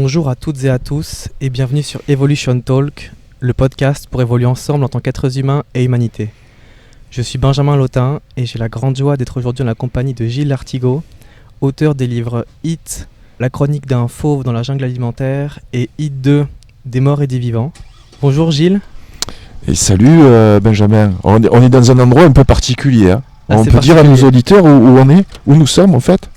Bonjour à toutes et à tous et bienvenue sur Evolution Talk, le podcast pour évoluer ensemble en tant qu'êtres humains et humanité. Je suis Benjamin Lotin et j'ai la grande joie d'être aujourd'hui en la compagnie de Gilles Lartigot, auteur des livres Hit, la chronique d'un fauve dans la jungle alimentaire et Hit 2, des morts et des vivants. Bonjour Gilles. Et salut Benjamin, on est dans un endroit un peu particulier, hein. On peut dire à nos auditeurs où on est, où nous sommes en fait.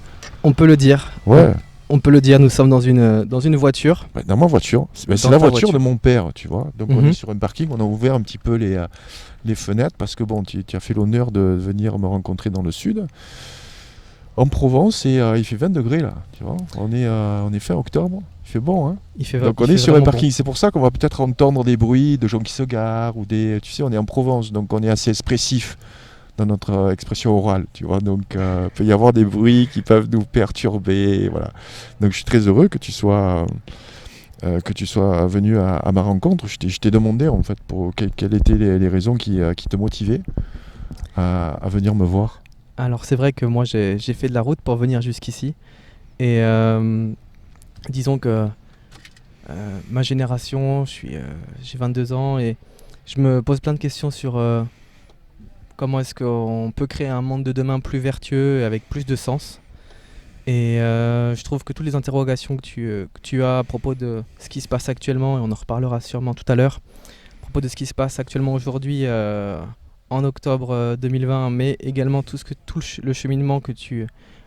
On peut le dire. Ouais. On peut le dire, nous sommes dans une voiture. Ouais, dans ma voiture, c'est la voiture de mon père, tu vois. Donc on est sur un parking, on a ouvert un petit peu les fenêtres parce que bon, tu as fait l'honneur de venir me rencontrer dans le sud, en Provence, et il fait 20 degrés là, tu vois. On est fin octobre, il fait bon, hein. Donc on est sur un parking, c'est pour ça qu'on va peut-être entendre des bruits de gens qui se garent ou tu sais, on est en Provence, donc on est assez expressif dans notre expression orale, tu vois, donc il peut y avoir des bruits qui peuvent nous perturber, voilà. Donc je suis très heureux que tu sois venu à ma rencontre. Je t'ai demandé en fait quelles étaient les raisons qui te motivaient à venir me voir. Alors c'est vrai que moi j'ai fait de la route pour venir jusqu'ici et disons que ma génération, j'ai 22 ans et je me pose plein de questions sur comment est-ce qu'on peut créer un monde de demain plus vertueux et avec plus de sens. Et je trouve que toutes les interrogations que tu as à propos de ce qui se passe actuellement, et on en reparlera sûrement tout à l'heure, à propos de ce qui se passe actuellement aujourd'hui en octobre 2020, mais également tout le cheminement que tu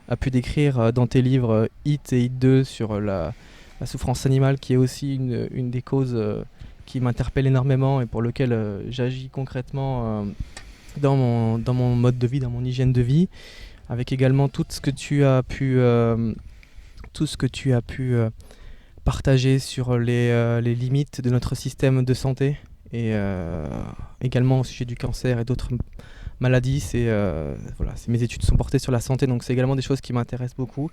as pu décrire dans tes livres Hit et Hit 2 sur la souffrance animale, qui est aussi une des causes qui m'interpelle énormément et pour lequel j'agis concrètement dans mon mode de vie, dans mon hygiène de vie, avec également tout ce que tu as pu partager sur les limites de notre système de santé et également au sujet du cancer et d'autres maladies. Mes études sont portées sur la santé, donc c'est également des choses qui m'intéressent beaucoup.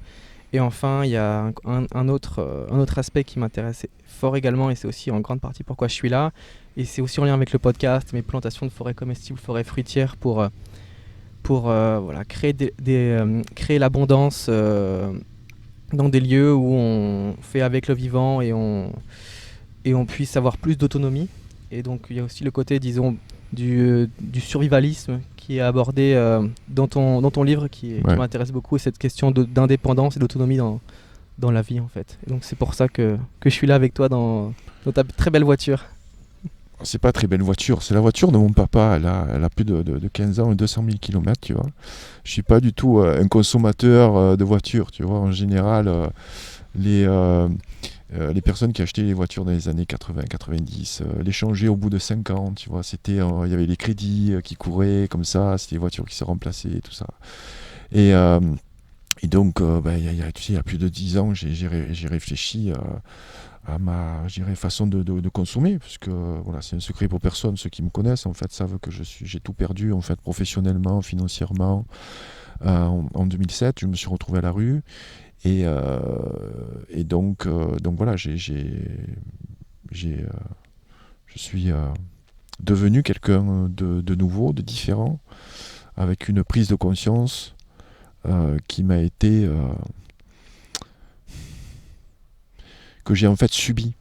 Et enfin, il y a un autre aspect qui m'intéresse fort également, et c'est aussi en grande partie pourquoi je suis là. Et c'est aussi en lien avec le podcast, mes plantations de forêts comestibles, forêts fruitières, pour créer l'abondance dans des lieux où on fait avec le vivant et on puisse avoir plus d'autonomie. Et donc il y a aussi le côté, disons, du survivalisme qui est abordé dans ton livre qui m'intéresse beaucoup, et cette question d'indépendance et d'autonomie dans la vie en fait. Et donc c'est pour ça que je suis là avec toi dans ta très belle voiture. C'est pas très belle voiture, c'est la voiture de mon papa. Elle a plus de 15 ans et 200 000 km, tu vois. Je suis pas du tout un consommateur de voitures, tu vois. En général, les personnes qui achetaient les voitures dans les années 80-90 les changeaient au bout de 5 ans, tu vois. Il y avait les crédits qui couraient comme ça, c'était les voitures qui se remplaçaient, tout ça. Et donc, il y a plus de 10 ans, j'ai réfléchi à ma façon de consommer, parce que voilà, c'est un secret pour personne. Ceux qui me connaissent en fait savent que j'ai tout perdu en fait, professionnellement, financièrement. En 2007, je me suis retrouvé à la rue et donc voilà, je suis devenu quelqu'un de nouveau, de différent, avec une prise de conscience qui m'a été que j'ai en fait subi.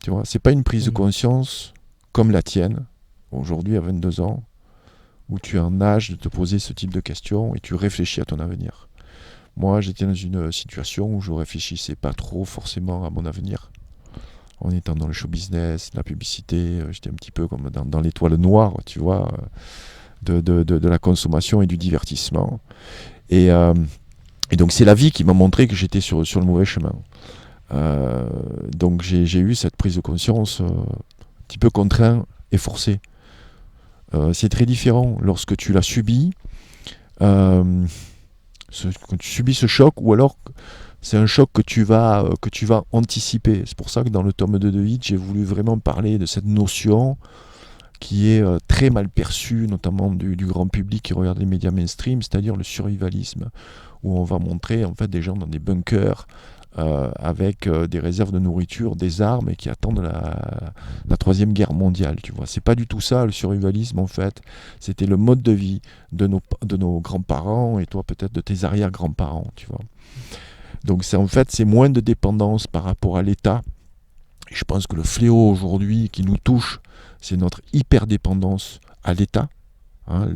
Tu vois, c'est pas une prise de conscience comme la tienne, aujourd'hui à 22 ans, où tu es en âge de te poser ce type de questions et tu réfléchis à ton avenir. Moi, j'étais dans une situation où je réfléchissais pas trop forcément à mon avenir. En étant dans le show business, la publicité, j'étais un petit peu comme dans l'étoile noire, tu vois, de la consommation et du divertissement. Et donc c'est la vie qui m'a montré que j'étais sur le mauvais chemin. Donc j'ai eu cette prise de conscience un petit peu contraint et forcé. C'est très différent lorsque tu l'as subi, quand tu subis ce choc, ou alors c'est un choc que tu vas anticiper. C'est pour ça que dans le tome 2 de Hit, j'ai voulu vraiment parler de cette notion qui est très mal perçue, notamment du grand public qui regarde les médias mainstream, c'est-à-dire le survivalisme, où on va montrer en fait des gens dans des bunkers avec des réserves de nourriture, des armes, et qui attendent la Troisième Guerre mondiale, tu vois. C'est pas du tout ça le survivalisme en fait. C'était le mode de vie de nos grands-parents, et toi peut-être de tes arrière-grands-parents, tu vois. Donc en fait, c'est moins de dépendance par rapport à l'État. Et je pense que le fléau aujourd'hui qui nous touche, c'est notre hyperdépendance à l'État.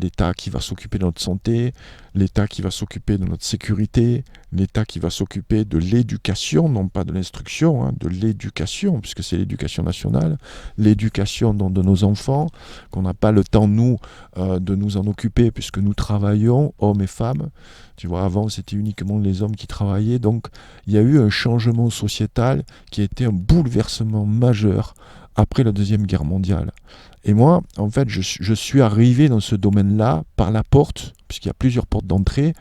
L'État qui va s'occuper de notre santé, l'État qui va s'occuper de notre sécurité, l'État qui va s'occuper de l'éducation, non pas de l'instruction, de l'éducation, puisque c'est l'éducation nationale, l'éducation de nos enfants, qu'on n'a pas le temps, nous, de nous en occuper, puisque nous travaillons, hommes et femmes. Tu vois, avant, c'était uniquement les hommes qui travaillaient. Donc, il y a eu un changement sociétal qui a été un bouleversement majeur après la Deuxième Guerre mondiale. Et moi, en fait, je suis arrivé dans ce domaine-là par la porte, puisqu'il y a plusieurs portes d'entrée,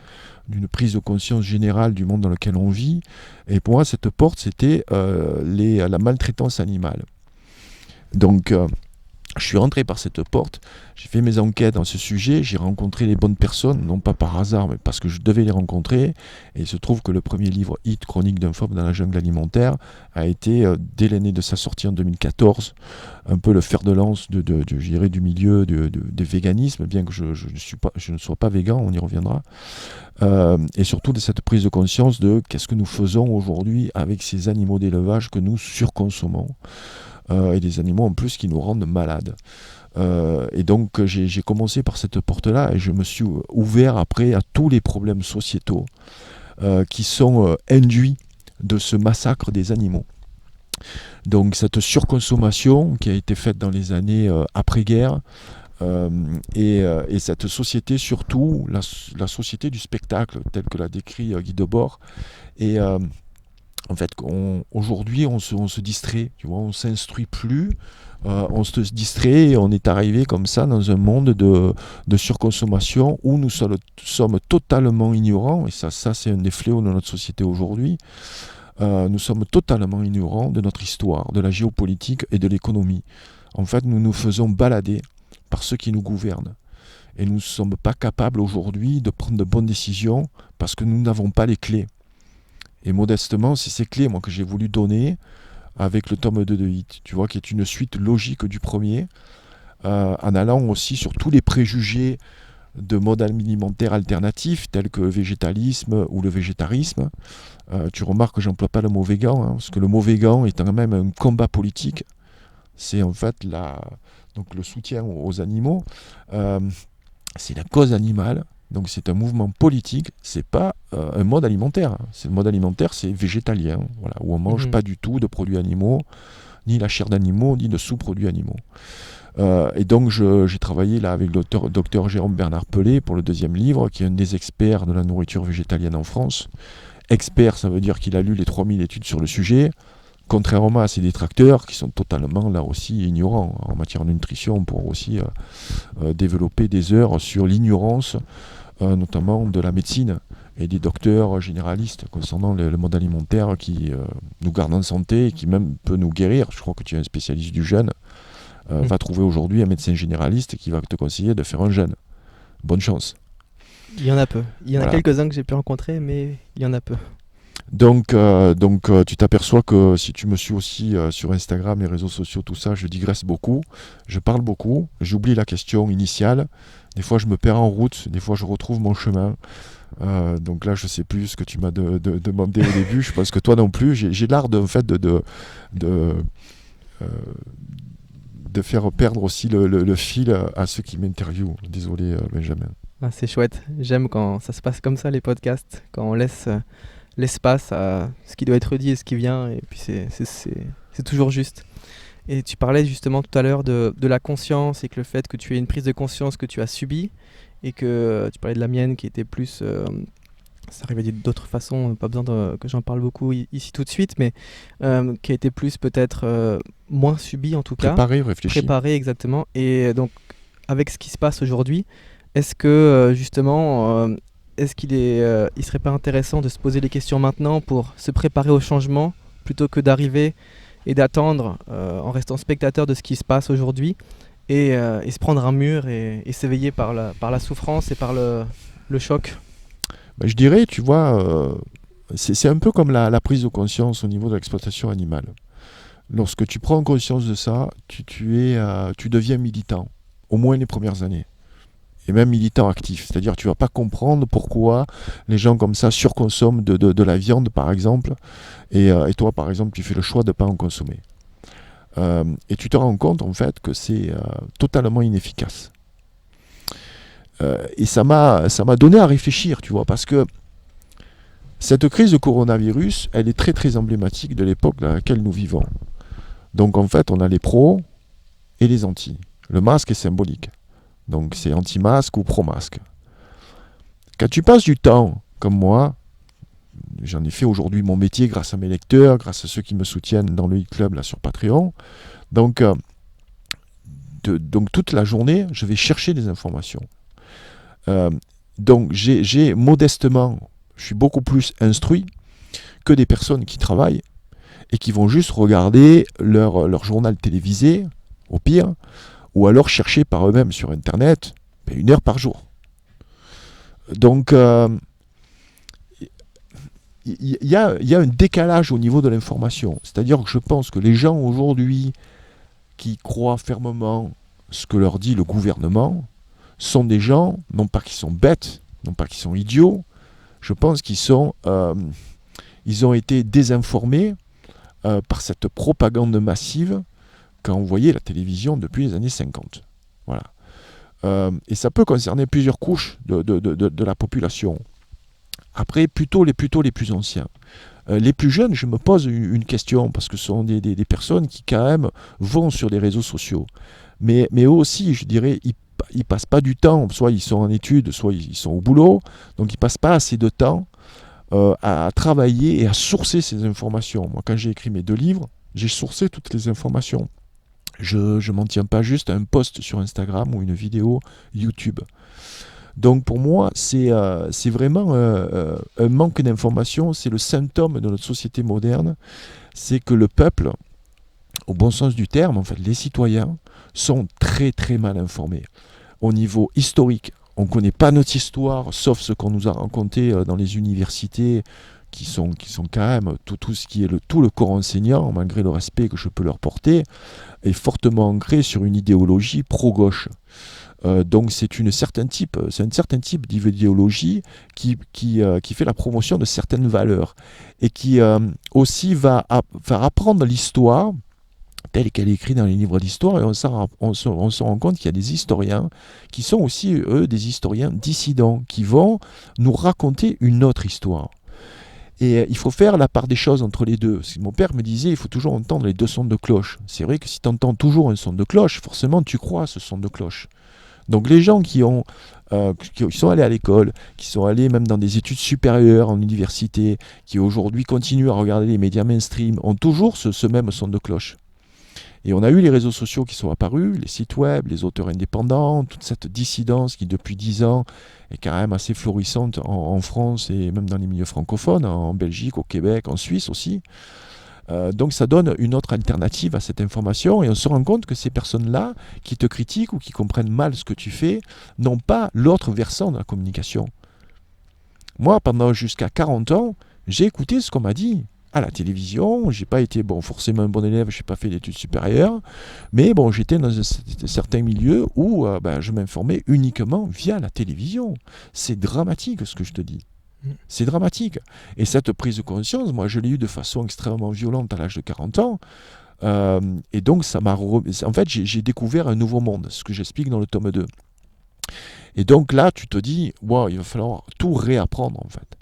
d'une prise de conscience générale du monde dans lequel on vit. Et pour moi, cette porte, c'était la maltraitance animale. Donc, je suis rentré par cette porte, j'ai fait mes enquêtes dans ce sujet, j'ai rencontré les bonnes personnes, non pas par hasard, mais parce que je devais les rencontrer. Et il se trouve que le premier livre, Hit, Chronique d'un phobe dans la jungle alimentaire, a été, dès l'année de sa sortie en 2014, un peu le fer de lance du milieu des véganismes, bien que je ne sois pas végan, on y reviendra. Et surtout de cette prise de conscience de qu'est-ce que nous faisons aujourd'hui avec ces animaux d'élevage que nous surconsommons. Et des animaux en plus qui nous rendent malades. Et donc j'ai commencé par cette porte-là et je me suis ouvert après à tous les problèmes sociétaux qui sont induits de ce massacre des animaux. Donc cette surconsommation qui a été faite dans les années après-guerre et cette société, surtout la société du spectacle telle que l'a décrit Guy Debord. Et en fait, aujourd'hui, on se distrait, tu vois, on s'instruit plus, on se distrait et on est arrivé comme ça dans un monde de surconsommation où nous sommes totalement ignorants, et ça c'est un des fléaux de notre société aujourd'hui, nous sommes totalement ignorants de notre histoire, de la géopolitique et de l'économie. En fait, nous nous faisons balader par ceux qui nous gouvernent. Et nous ne sommes pas capables aujourd'hui de prendre de bonnes décisions parce que nous n'avons pas les clés. Et modestement, c'est ces clés, moi, que j'ai voulu donner avec le tome 2 de Hit, tu vois, qui est une suite logique du premier, en allant aussi sur tous les préjugés de modes alimentaires alternatifs, tels que le végétalisme ou le végétarisme. Tu remarques que j'emploie pas le mot végan, parce que le mot végan est quand même un combat politique. C'est en fait donc le soutien aux animaux. C'est la cause animale. Donc c'est un mouvement politique, c'est pas un mode alimentaire. Le mode alimentaire, c'est végétalien, voilà, où on mange pas du tout de produits animaux, ni la chair d'animaux, ni de sous-produits animaux. Et donc j'ai travaillé là avec le docteur Jérôme Bernard Pelé pour le deuxième livre, qui est un des experts de la nourriture végétalienne en France. Expert, ça veut dire qu'il a lu les 3000 études sur le sujet, contrairement à ses détracteurs qui sont totalement là aussi ignorants. En matière de nutrition, on pourra aussi développer des heures sur l'ignorance, notamment de la médecine et des docteurs généralistes concernant le mode alimentaire qui nous garde en santé et qui même peut nous guérir. Je crois que tu es un spécialiste du jeûne. Va trouver aujourd'hui un médecin généraliste qui va te conseiller de faire un jeûne. Bonne chance. Il y en a peu. Il y en a quelques-uns que j'ai pu rencontrer, mais il y en a peu. Donc tu t'aperçois que si tu me suis aussi sur Instagram, les réseaux sociaux, tout ça, je digresse beaucoup, je parle beaucoup, j'oublie la question initiale, des fois je me perds en route, des fois je retrouve mon chemin. Donc là je sais plus ce que tu m'as demandé au début, je pense que toi non plus, j'ai l'art de faire perdre aussi le fil à ceux qui m'interviewent. Désolé Benjamin. Ah, c'est chouette, j'aime quand ça se passe comme ça les podcasts, quand on laisse l'espace à ce qui doit être dit et ce qui vient, et puis c'est toujours juste. Et tu parlais justement tout à l'heure de la conscience, et que le fait que tu aies une prise de conscience que tu as subie, et que tu parlais de la mienne qui était plus... ça arrivait d'autres façons, pas besoin que j'en parle beaucoup ici tout de suite, mais qui a été plus peut-être moins subie en tout cas. Préparée, exactement. Et donc avec ce qui se passe aujourd'hui, est-ce que justement... est-ce qu'il serait pas intéressant de se poser les questions maintenant pour se préparer au changement plutôt que d'arriver et d'attendre en restant spectateur de ce qui se passe aujourd'hui et se prendre un mur et s'éveiller par la souffrance et par le choc? Je dirais, tu vois, c'est un peu comme la prise de conscience au niveau de l'exploitation animale. Lorsque tu prends conscience de ça, tu deviens militant, au moins les premières années. et même militant actif. C'est-à-dire tu vas pas comprendre pourquoi les gens comme ça surconsomment de la viande, par exemple, et toi, par exemple, tu fais le choix de ne pas en consommer. Et tu te rends compte, en fait, que c'est totalement inefficace. Et ça m'a donné à réfléchir, tu vois, parce que cette crise de coronavirus, elle est très très emblématique de l'époque dans laquelle nous vivons. Donc en fait, on a les pros et les anti. Le masque est symbolique. Donc c'est anti-masque ou pro-masque. Quand tu passes du temps, comme moi, j'en ai fait aujourd'hui mon métier grâce à mes lecteurs, grâce à ceux qui me soutiennent dans le e-club là sur Patreon. Donc toute la journée, je vais chercher des informations. Donc j'ai modestement, je suis beaucoup plus instruit que des personnes qui travaillent et qui vont juste regarder leur journal télévisé, au pire, ou alors chercher par eux-mêmes sur Internet 1 heure par jour. Donc il y a un décalage au niveau de l'information. C'est-à-dire que je pense que les gens aujourd'hui qui croient fermement ce que leur dit le gouvernement sont des gens, non pas qui sont bêtes, non pas qui sont idiots, je pense qu'ils ont été désinformés par cette propagande massive quand on voyait la télévision depuis les années 50. Voilà. Et ça peut concerner plusieurs couches de la population. Après, plutôt les plus anciens. Les plus jeunes, je me pose une question, parce que ce sont des personnes qui quand même vont sur les réseaux sociaux. Mais eux aussi, je dirais, ils passent pas du temps, soit ils sont en études, soit ils sont au boulot, donc ils passent pas assez de temps à travailler et à sourcer ces informations. Moi, quand j'ai écrit mes 2 livres, j'ai sourcé toutes les informations. Je ne m'en tiens pas juste à un post sur Instagram ou une vidéo YouTube. Donc pour moi, c'est vraiment un manque d'information, c'est le symptôme de notre société moderne, c'est que le peuple, au bon sens du terme, en fait, les citoyens, sont très très mal informés. Au niveau historique, on ne connaît pas notre histoire, sauf ce qu'on nous a raconté dans les universités, qui sont quand même tout ce qui est tout le corps enseignant, malgré le respect que je peux leur porter, est fortement ancré sur une idéologie pro-gauche. Donc c'est un certain type d'idéologie qui fait la promotion de certaines valeurs et qui aussi va apprendre l'histoire telle qu'elle est écrite dans les livres d'histoire, et on se rend compte qu'il y a des historiens qui sont aussi, eux, des historiens dissidents, qui vont nous raconter une autre histoire. Et il faut faire la part des choses entre les deux. Mon père me disait, il faut toujours entendre les 2 sons de cloche. C'est vrai que si tu entends toujours un son de cloche, forcément tu crois à ce son de cloche. Donc les gens qui sont allés à l'école, qui sont allés même dans des études supérieures en université, qui aujourd'hui continuent à regarder les médias mainstream, ont toujours ce même son de cloche. Et on a eu les réseaux sociaux qui sont apparus, les sites web, les auteurs indépendants, toute cette dissidence qui depuis 10 ans est quand même assez florissante en France et même dans les milieux francophones, en Belgique, au Québec, en Suisse aussi. Donc ça donne une autre alternative à cette information et on se rend compte que ces personnes-là qui te critiquent ou qui comprennent mal ce que tu fais n'ont pas l'autre versant de la communication. Moi, pendant jusqu'à 40 ans, j'ai écouté ce qu'on m'a dit à la télévision. J'ai pas été forcément un bon élève, je n'ai pas fait d'études supérieures, mais j'étais dans un certain milieu où je m'informais uniquement via la télévision. C'est dramatique ce que je te dis. C'est dramatique. Et cette prise de conscience, moi, je l'ai eue de façon extrêmement violente à l'âge de 40 ans. Et donc, en fait, j'ai découvert un nouveau monde, ce que j'explique dans le tome 2. Et donc là, tu te dis, wow, il va falloir tout réapprendre, en fait.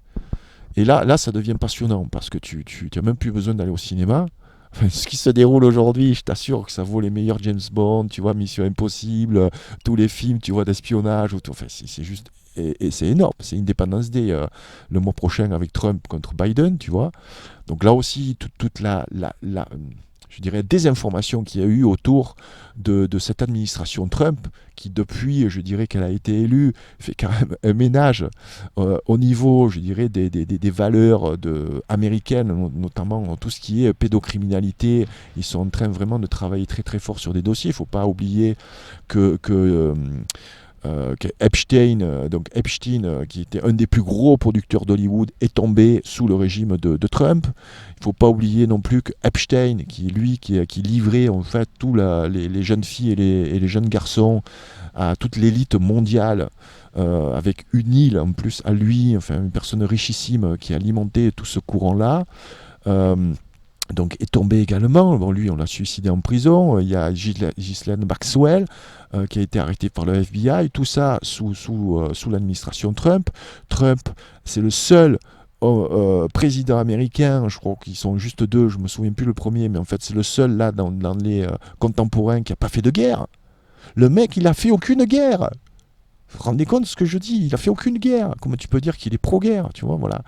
Et là, ça devient passionnant, parce que tu n'as même plus besoin d'aller au cinéma. Enfin, ce qui se déroule aujourd'hui, je t'assure que ça vaut les meilleurs James Bond, tu vois, Mission Impossible, tous les films, tu vois, d'espionnage. Enfin, c'est juste... Et c'est énorme, c'est Independence Day le mois prochain avec Trump contre Biden, tu vois. Donc là aussi, toute la je dirais, désinformation qu'il y a eu autour de cette administration Trump, qui depuis, je dirais, qu'elle a été élue, fait quand même un ménage au niveau, je dirais, des valeurs américaines, notamment tout ce qui est pédocriminalité. Ils sont en train vraiment de travailler très très fort sur des dossiers. Il ne faut pas oublier que Epstein, qui était un des plus gros producteurs d'Hollywood, est tombé sous le régime de Trump. Il ne faut pas oublier non plus que Epstein, qui livrait en fait tous les jeunes filles et les jeunes garçons à toute l'élite mondiale, avec une île en plus à lui, enfin une personne richissime qui alimentait tout ce courant-là. Donc est tombé également. Bon, lui, on l'a suicidé en prison. Il y a Ghislaine Maxwell qui a été arrêtée par le FBI. Tout ça sous l'administration Trump. Trump, c'est le seul président américain, je crois qu'ils sont juste deux, je me souviens plus le premier, mais en fait c'est le seul là dans les contemporains qui n'a pas fait de guerre. Le mec, il a fait aucune guerre. Vous vous rendez compte de ce que je dis? Il a fait aucune guerre. Comment tu peux dire qu'il est pro-guerre, tu vois, voilà.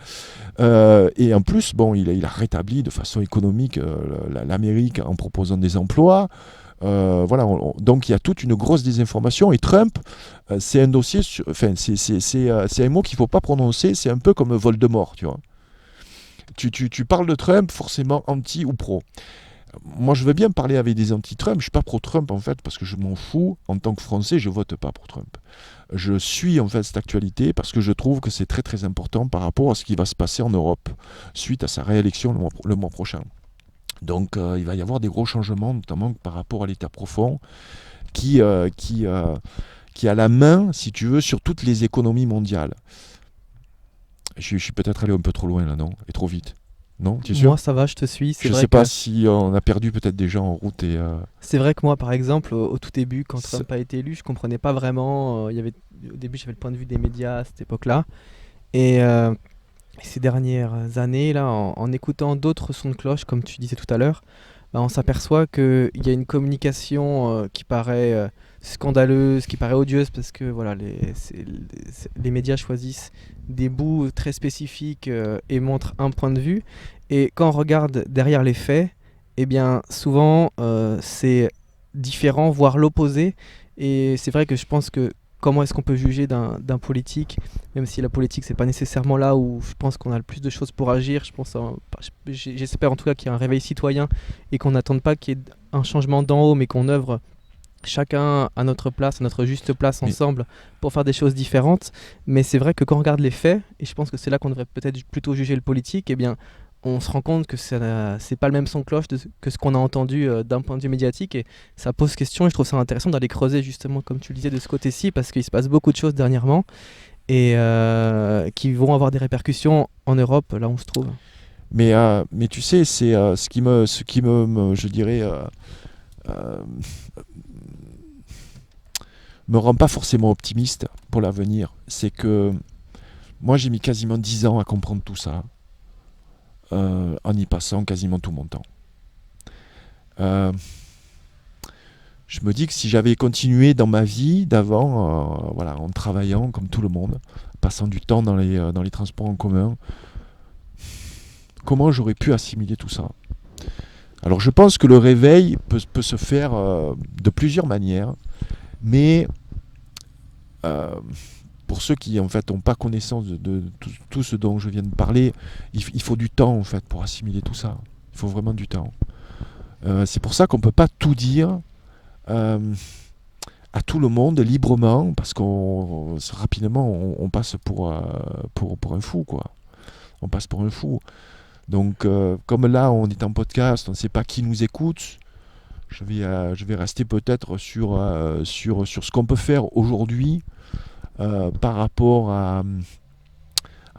Et en plus, bon, il a rétabli de façon économique l'Amérique en proposant des emplois. Voilà, donc il y a toute une grosse désinformation. Et Trump, c'est un dossier, enfin, c'est un mot qu'il ne faut pas prononcer. C'est un peu comme Voldemort, tu vois. Tu parles de Trump, forcément anti ou pro. Moi, je veux bien parler avec des anti-Trump. Je ne suis pas pro-Trump, en fait, parce que je m'en fous. En tant que Français, je ne vote pas pour Trump. Je suis, en fait, cette actualité parce que je trouve que c'est très, très important par rapport à ce qui va se passer en Europe suite à sa réélection le mois prochain. Donc, il va y avoir des gros changements, notamment par rapport à l'État profond, qui a la main, si tu veux, sur toutes les économies mondiales. Je suis peut-être allé un peu trop loin, là, non? Et trop vite. Non, tu es sûr? Moi, ça va, je te suis. Je ne sais pas si on a perdu peut-être des gens en route. C'est vrai que moi, par exemple, au tout début, quand Trump a été élu, je comprenais pas vraiment. Au début, j'avais le point de vue des médias à cette époque-là. Et ces dernières années, là, en écoutant d'autres sons de cloche, comme tu disais tout à l'heure, bah, on s'aperçoit qu'il y a une communication qui paraît scandaleuse, qui paraît odieuse, parce que voilà, les médias choisissent des bouts très spécifiques et montrent un point de vue. Et quand on regarde derrière les faits, eh bien, souvent, c'est différent, voire l'opposé. Et c'est vrai que je pense que comment est-ce qu'on peut juger d'un politique, même si la politique, c'est pas nécessairement là où je pense qu'on a le plus de choses pour agir. J'espère en tout cas qu'il y a un réveil citoyen et qu'on n'attende pas qu'il y ait un changement d'en haut, mais qu'on œuvre chacun à notre place, à notre juste place ensemble pour faire des choses différentes. Mais c'est vrai que quand on regarde les faits, et je pense que c'est là qu'on devrait peut-être plutôt juger le politique, eh bien, on se rend compte que c'est pas le même son de cloche que ce qu'on a entendu d'un point de vue médiatique, et ça pose question, et je trouve ça intéressant d'aller creuser justement, comme tu le disais, de ce côté-ci, parce qu'il se passe beaucoup de choses dernièrement et qui vont avoir des répercussions en Europe, là où on se trouve. Mais tu sais, c'est ce qui me, je dirais, me rend pas forcément optimiste pour l'avenir. C'est que moi, j'ai mis quasiment 10 ans à comprendre tout ça. En y passant quasiment tout mon temps. Je me dis que si j'avais continué dans ma vie d'avant, voilà, en travaillant comme tout le monde, passant du temps dans les transports en commun, comment j'aurais pu assimiler tout ça? Alors je pense que le réveil peut se faire de plusieurs manières, mais pour ceux qui en fait n'ont pas connaissance de tout ce dont je viens de parler, il faut du temps en fait pour assimiler tout ça. Il faut vraiment du temps. C'est pour ça qu'on ne peut pas tout dire à tout le monde librement, parce qu'on rapidement on passe pour un fou, quoi. On passe pour un fou. Donc comme là on est en podcast, on ne sait pas qui nous écoute. Je vais rester peut-être sur ce qu'on peut faire aujourd'hui. Par rapport à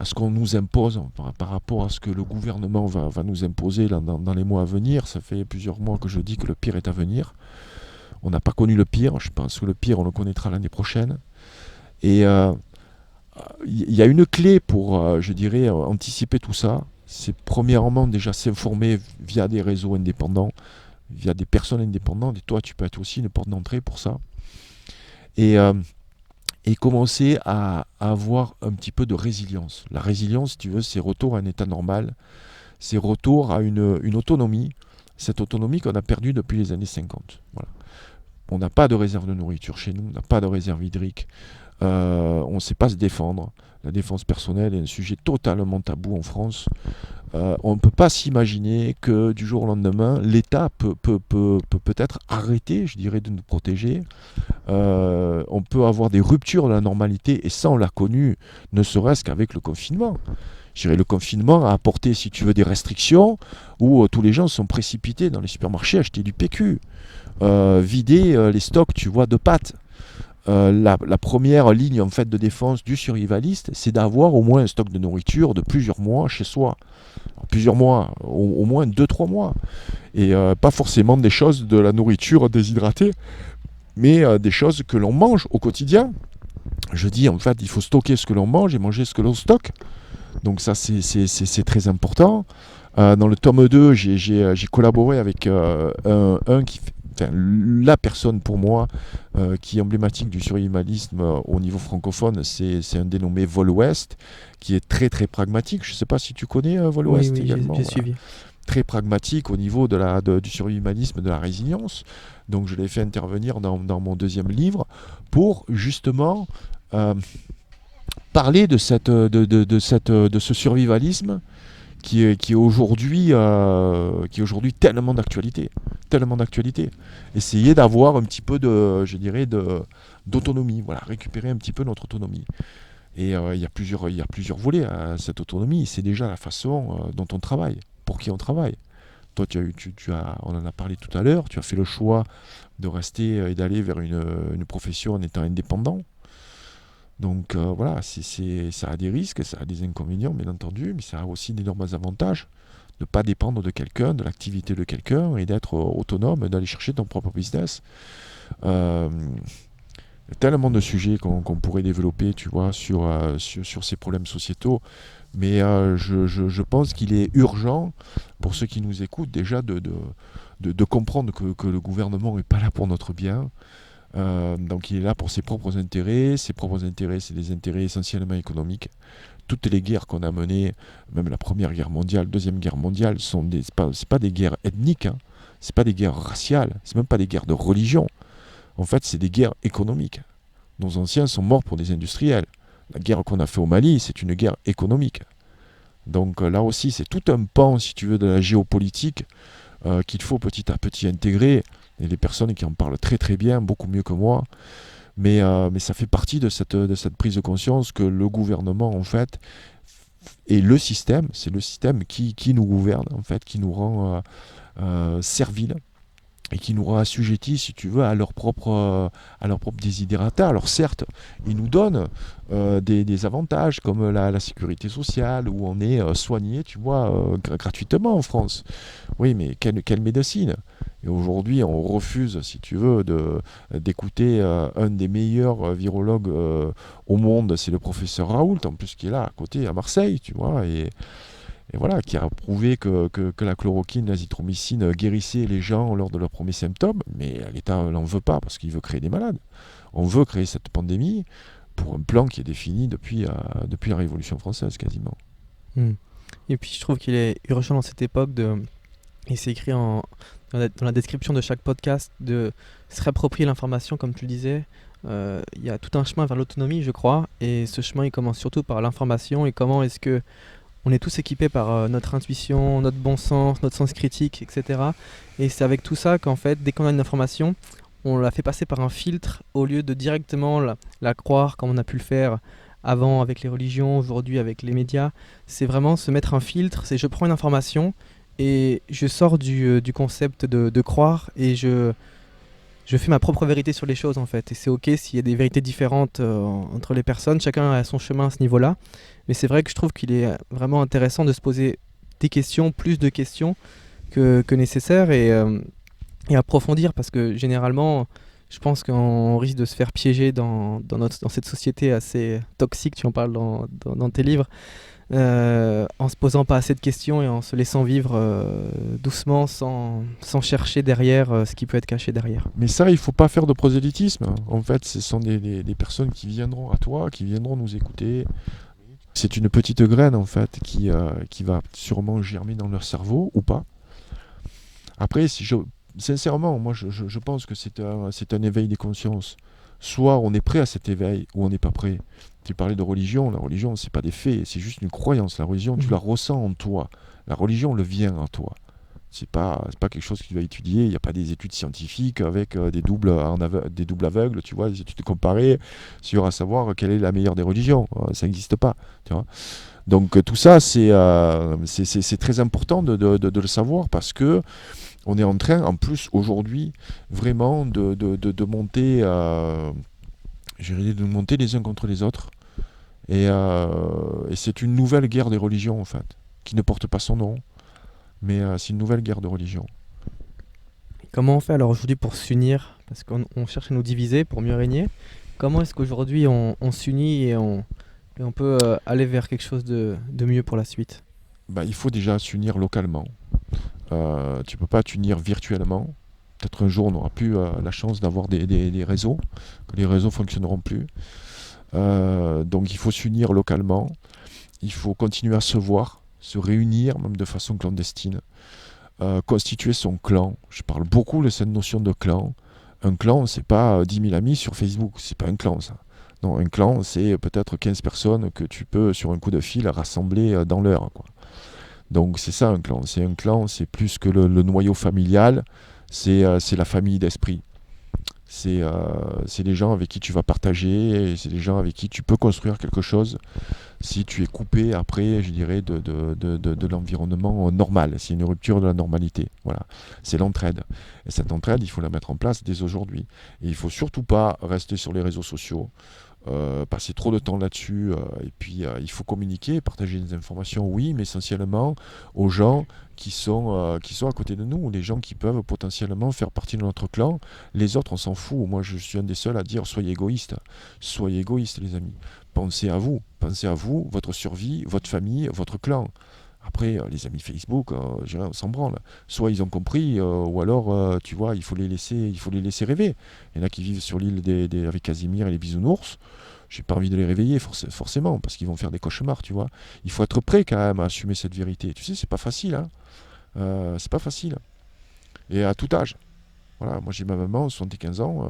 ce qu'on nous impose, par rapport à ce que le gouvernement va nous imposer dans les mois à venir. Ça fait plusieurs mois que je dis que le pire est à venir. On n'a pas connu le pire, je pense que le pire on le connaîtra l'année prochaine. Et il y a une clé pour, je dirais, anticiper tout ça. C'est premièrement déjà s'informer via des réseaux indépendants, via des personnes indépendantes, et toi tu peux être aussi une porte d'entrée pour ça. Et commencer à avoir un petit peu de résilience. La résilience, si tu veux, c'est retour à un état normal, c'est retour à une autonomie, cette autonomie qu'on a perdue depuis les années 50. Voilà. On n'a pas de réserve de nourriture chez nous, on n'a pas de réserve hydrique, On ne sait pas se défendre. La défense personnelle est un sujet totalement tabou en France. On ne peut pas s'imaginer que du jour au lendemain, l'État peut-être arrêter, je dirais, de nous protéger. On peut avoir des ruptures de la normalité, et ça, on l'a connu, ne serait-ce qu'avec le confinement. Je dirais, le confinement a apporté, si tu veux, des restrictions où tous les gens sont précipités dans les supermarchés à acheter du PQ, vider les stocks, tu vois, de pâtes. La première ligne en fait de défense du survivaliste, c'est d'avoir au moins un stock de nourriture de plusieurs mois chez soi. Alors, plusieurs mois, au moins 2-3 mois. Et pas forcément des choses de la nourriture déshydratée, mais des choses que l'on mange au quotidien. Je dis en fait, il faut stocker ce que l'on mange et manger ce que l'on stocke. Donc ça, c'est très important. Dans le tome 2, j'ai collaboré avec la personne pour moi qui est emblématique du survivalisme au niveau francophone, c'est un dénommé Vol Ouest, qui est très très pragmatique. Je ne sais pas si tu connais Vol Ouest Oui, également. j'ai suivi. Très pragmatique au niveau du survivalisme, de la résilience. Donc je l'ai fait intervenir dans mon deuxième livre pour justement parler de ce survivalisme qui est aujourd'hui tellement d'actualité. Essayer d'avoir un petit peu d'autonomie, voilà, récupérer un petit peu notre autonomie. Et il y a plusieurs volets à cette autonomie. C'est déjà la façon dont on travaille, pour qui on travaille. Toi, on en a parlé tout à l'heure, tu as fait le choix de rester et d'aller vers une profession en étant indépendant. Donc voilà, ça a des risques, ça a des inconvénients, bien entendu, mais ça a aussi d'énormes avantages de ne pas dépendre de quelqu'un, de l'activité de quelqu'un, et d'être autonome, d'aller chercher ton propre business. Il y a tellement de sujets qu'on pourrait développer, tu vois, sur ces problèmes sociétaux, mais je pense qu'il est urgent, pour ceux qui nous écoutent, déjà de comprendre que le gouvernement n'est pas là pour notre bien. Donc il est là pour ses propres intérêts. Ses propres intérêts, c'est des intérêts essentiellement économiques. Toutes les guerres qu'on a menées, même la Première Guerre mondiale, Deuxième Guerre mondiale, c'est pas des guerres ethniques, hein. C'est pas des guerres raciales, c'est même pas des guerres de religion. En fait, c'est des guerres économiques. Nos anciens sont morts pour des industriels. La guerre qu'on a fait au Mali, c'est une guerre économique. Donc là aussi, c'est tout un pan, si tu veux, de la géopolitique qu'il faut petit à petit intégrer. Et les personnes qui en parlent très très bien, beaucoup mieux que moi. Mais ça fait partie de cette prise de conscience que le gouvernement, en fait, et le système, c'est le système qui nous gouverne, en fait, qui nous rend serviles et qui nous rend assujettis, si tu veux, à leur propre désidérata. Alors certes, ils nous donnent des avantages comme la sécurité sociale, où on est soigné, tu vois, gratuitement en France. Oui, mais quelle médecine? Et aujourd'hui, on refuse, si tu veux, d'écouter un des meilleurs virologues au monde, c'est le professeur Raoult, en plus qui est là, à côté, à Marseille, tu vois, et voilà, qui a prouvé que la chloroquine, l'azithromycine guérissait les gens lors de leurs premiers symptômes, mais l'État n'en veut pas parce qu'il veut créer des malades. On veut créer cette pandémie pour un plan qui est défini depuis la Révolution française, quasiment. Et puis je trouve qu'il est urgent dans cette époque et c'est écrit dans la description de chaque podcast, de se réapproprier l'information, comme tu le disais. Il y a tout un chemin vers l'autonomie, je crois, et ce chemin il commence surtout par l'information, et comment est-ce que on est tous équipés par notre intuition, notre bon sens, notre sens critique, etc. Et c'est avec tout ça qu'en fait, dès qu'on a une information, on la fait passer par un filtre au lieu de directement la croire comme on a pu le faire avant avec les religions, aujourd'hui avec les médias. C'est vraiment se mettre un filtre, c'est je prends une information et je sors du concept de croire et je fais ma propre vérité sur les choses en fait. Et c'est ok s'il y a des vérités différentes entre les personnes, chacun a son chemin à ce niveau-là. Mais c'est vrai que je trouve qu'il est vraiment intéressant de se poser des questions, plus de questions que nécessaire et approfondir parce que généralement, je pense qu'on risque de se faire piéger dans cette société assez toxique, tu en parles dans tes livres, en se posant pas assez de questions et en se laissant vivre doucement sans chercher derrière ce qui peut être caché derrière. Mais ça, il ne faut pas faire de prosélytisme. En fait, ce sont des personnes qui viendront à toi, qui viendront nous écouter. C'est une petite graine, en fait, qui va sûrement germer dans leur cerveau ou pas. Après, sincèrement, moi, je pense que c'est un éveil des consciences. Soit on est prêt à cet éveil, ou on n'est pas prêt. Tu parlais de religion, la religion, c'est pas des faits, c'est juste une croyance. La religion, tu la ressens en toi. La religion, le vient en toi. C'est pas quelque chose que tu vas étudier. Il n'y a pas des études scientifiques avec des doubles aveugles, tu vois, des études comparées sur à savoir quelle est la meilleure des religions. Ça n'existe pas, tu vois. Donc tout ça, c'est très important de le savoir parce que on est en train, en plus aujourd'hui, vraiment de monter, de monter les uns contre les autres. Et c'est une nouvelle guerre des religions en fait, qui ne porte pas son nom, mais c'est une nouvelle guerre de religion. Comment on fait alors aujourd'hui pour s'unir? Parce qu'on cherche à nous diviser pour mieux régner. Comment est-ce qu'aujourd'hui on s'unit et on peut aller vers quelque chose de mieux pour la suite? Bah, il faut déjà s'unir localement. Tu peux pas t'unir virtuellement. Peut-être un jour on n'aura plus la chance d'avoir des réseaux, que les réseaux fonctionneront plus. Donc il faut s'unir localement. Il faut continuer à se voir, se réunir, même de façon clandestine. Constituer son clan. Je parle beaucoup de cette notion de clan. Un clan, c'est pas 10 000 amis sur Facebook, c'est pas un clan ça. Non, un clan, c'est peut-être 15 personnes que tu peux, sur un coup de fil, rassembler dans l'heure, quoi. Donc c'est ça un clan. C'est un clan, c'est plus que le noyau familial, c'est la famille d'esprit. C'est les gens avec qui tu vas partager, et c'est les gens avec qui tu peux construire quelque chose si tu es coupé après, je dirais, de l'environnement normal. C'est une rupture de la normalité. Voilà. C'est l'entraide. Et cette entraide, il faut la mettre en place dès aujourd'hui. Et il ne faut surtout pas rester sur les réseaux sociaux, passer trop de temps là-dessus. Et puis, il faut communiquer, partager des informations, oui, mais essentiellement aux gens qui sont à côté de nous, les gens qui peuvent potentiellement faire partie de notre clan. Les autres, on s'en fout. Moi, je suis un des seuls à dire soyez égoïstes. Soyez égoïstes, les amis. Pensez à vous, votre survie, votre famille, votre clan. Après, les amis Facebook, on s'en branle. Soit ils ont compris, ou alors, tu vois, il faut les laisser rêver. Il y en a qui vivent sur l'île avec Casimir et les bisounours. J'ai pas envie de les réveiller forcément, parce qu'ils vont faire des cauchemars, tu vois. Il faut être prêt quand même à assumer cette vérité. Tu sais, c'est pas facile, hein. C'est pas facile. Et à tout âge. Voilà, moi j'ai ma maman, 75 ans.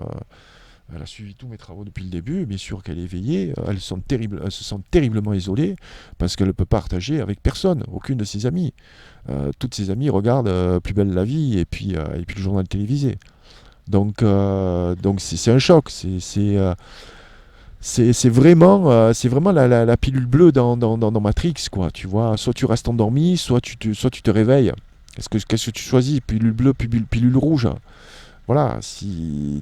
Elle a suivi tous mes travaux depuis le début. Bien sûr qu'elle est éveillée. Elle se sent terriblement isolée parce qu'elle ne peut partager avec personne, aucune de ses amies. Toutes ses amies regardent Plus belle la vie et puis le journal télévisé. Donc c'est un choc. C'est vraiment la pilule bleue dans Matrix, quoi. Tu vois, soit tu restes endormi, soit tu te réveilles. Qu'est-ce que tu choisis? Pilule bleue, pilule rouge. Voilà, si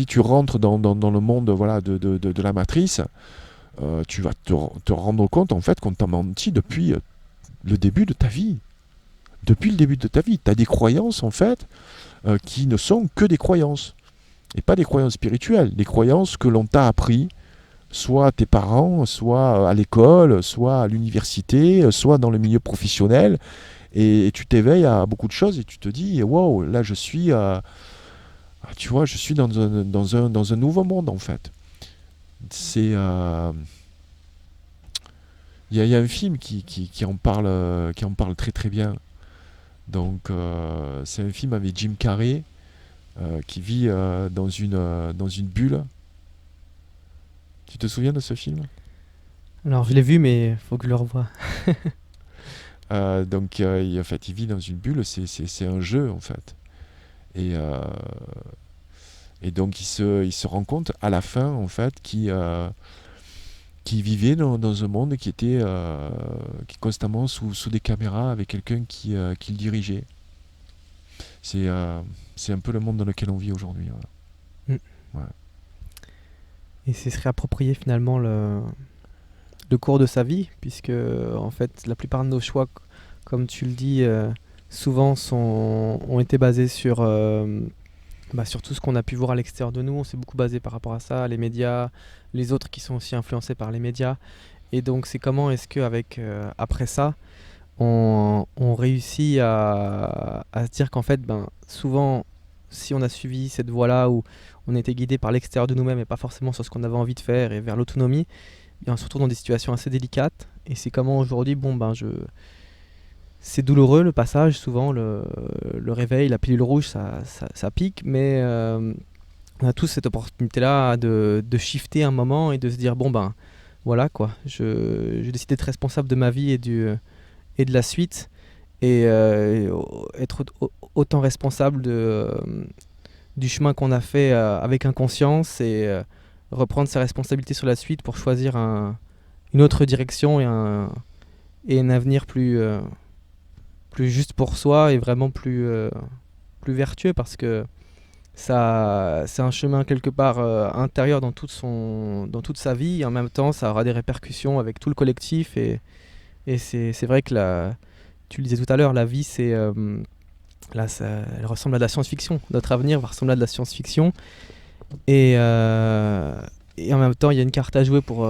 tu rentres dans le monde, voilà, de la matrice, tu vas te rendre compte en fait qu'on t'a menti depuis le début de ta vie. Depuis le début de ta vie, tu as des croyances en fait qui ne sont que des croyances. Et pas des croyances spirituelles, des croyances que l'on t'a appris, soit à tes parents, soit à l'école, soit à l'université, soit dans le milieu professionnel. Et tu t'éveilles à beaucoup de choses et tu te dis, wow, là je suis... tu vois, je suis dans un nouveau monde en fait. Il y a un film qui en parle très très bien. Donc c'est un film avec Jim Carrey qui vit dans une bulle. Tu te souviens de ce film? Alors je l'ai vu, mais faut que je le revoie. En fait, il vit dans une bulle. C'est un jeu en fait. Et donc il se rend compte à la fin en fait qui vivait dans un monde qui était constamment sous des caméras avec quelqu'un qui le dirigeait. C'est un peu le monde dans lequel on vit aujourd'hui. Voilà. Mm. Ouais. Et ce serait approprié finalement le cours de sa vie, puisque en fait la plupart de nos choix, comme tu le dis, souvent ont été basés sur tout ce qu'on a pu voir à l'extérieur de nous. On s'est beaucoup basé par rapport à ça, les médias, les autres qui sont aussi influencés par les médias. Et donc c'est comment est-ce qu'avec après ça, on réussit à se dire qu'en fait, souvent, si on a suivi cette voie-là où on était guidé par l'extérieur de nous-mêmes et pas forcément sur ce qu'on avait envie de faire et vers l'autonomie, on se retrouve dans des situations assez délicates. Et c'est comment aujourd'hui, c'est douloureux le passage, souvent le réveil, la pilule rouge, ça pique, mais on a tous cette opportunité-là de shifter un moment et de se dire bon ben voilà quoi, je décide d'être responsable de ma vie et de la suite et être autant responsable du chemin qu'on a fait avec inconscience et reprendre ses responsabilités sur la suite pour choisir une autre direction et un avenir plus juste pour soi et vraiment plus vertueux parce que ça, c'est un chemin quelque part intérieur dans toute sa vie et en même temps ça aura des répercussions avec tout le collectif et c'est vrai que tu le disais tout à l'heure, la vie elle ressemble à de la science-fiction. Notre avenir va ressembler à de la science-fiction et, et en même temps il y a une carte à jouer pour...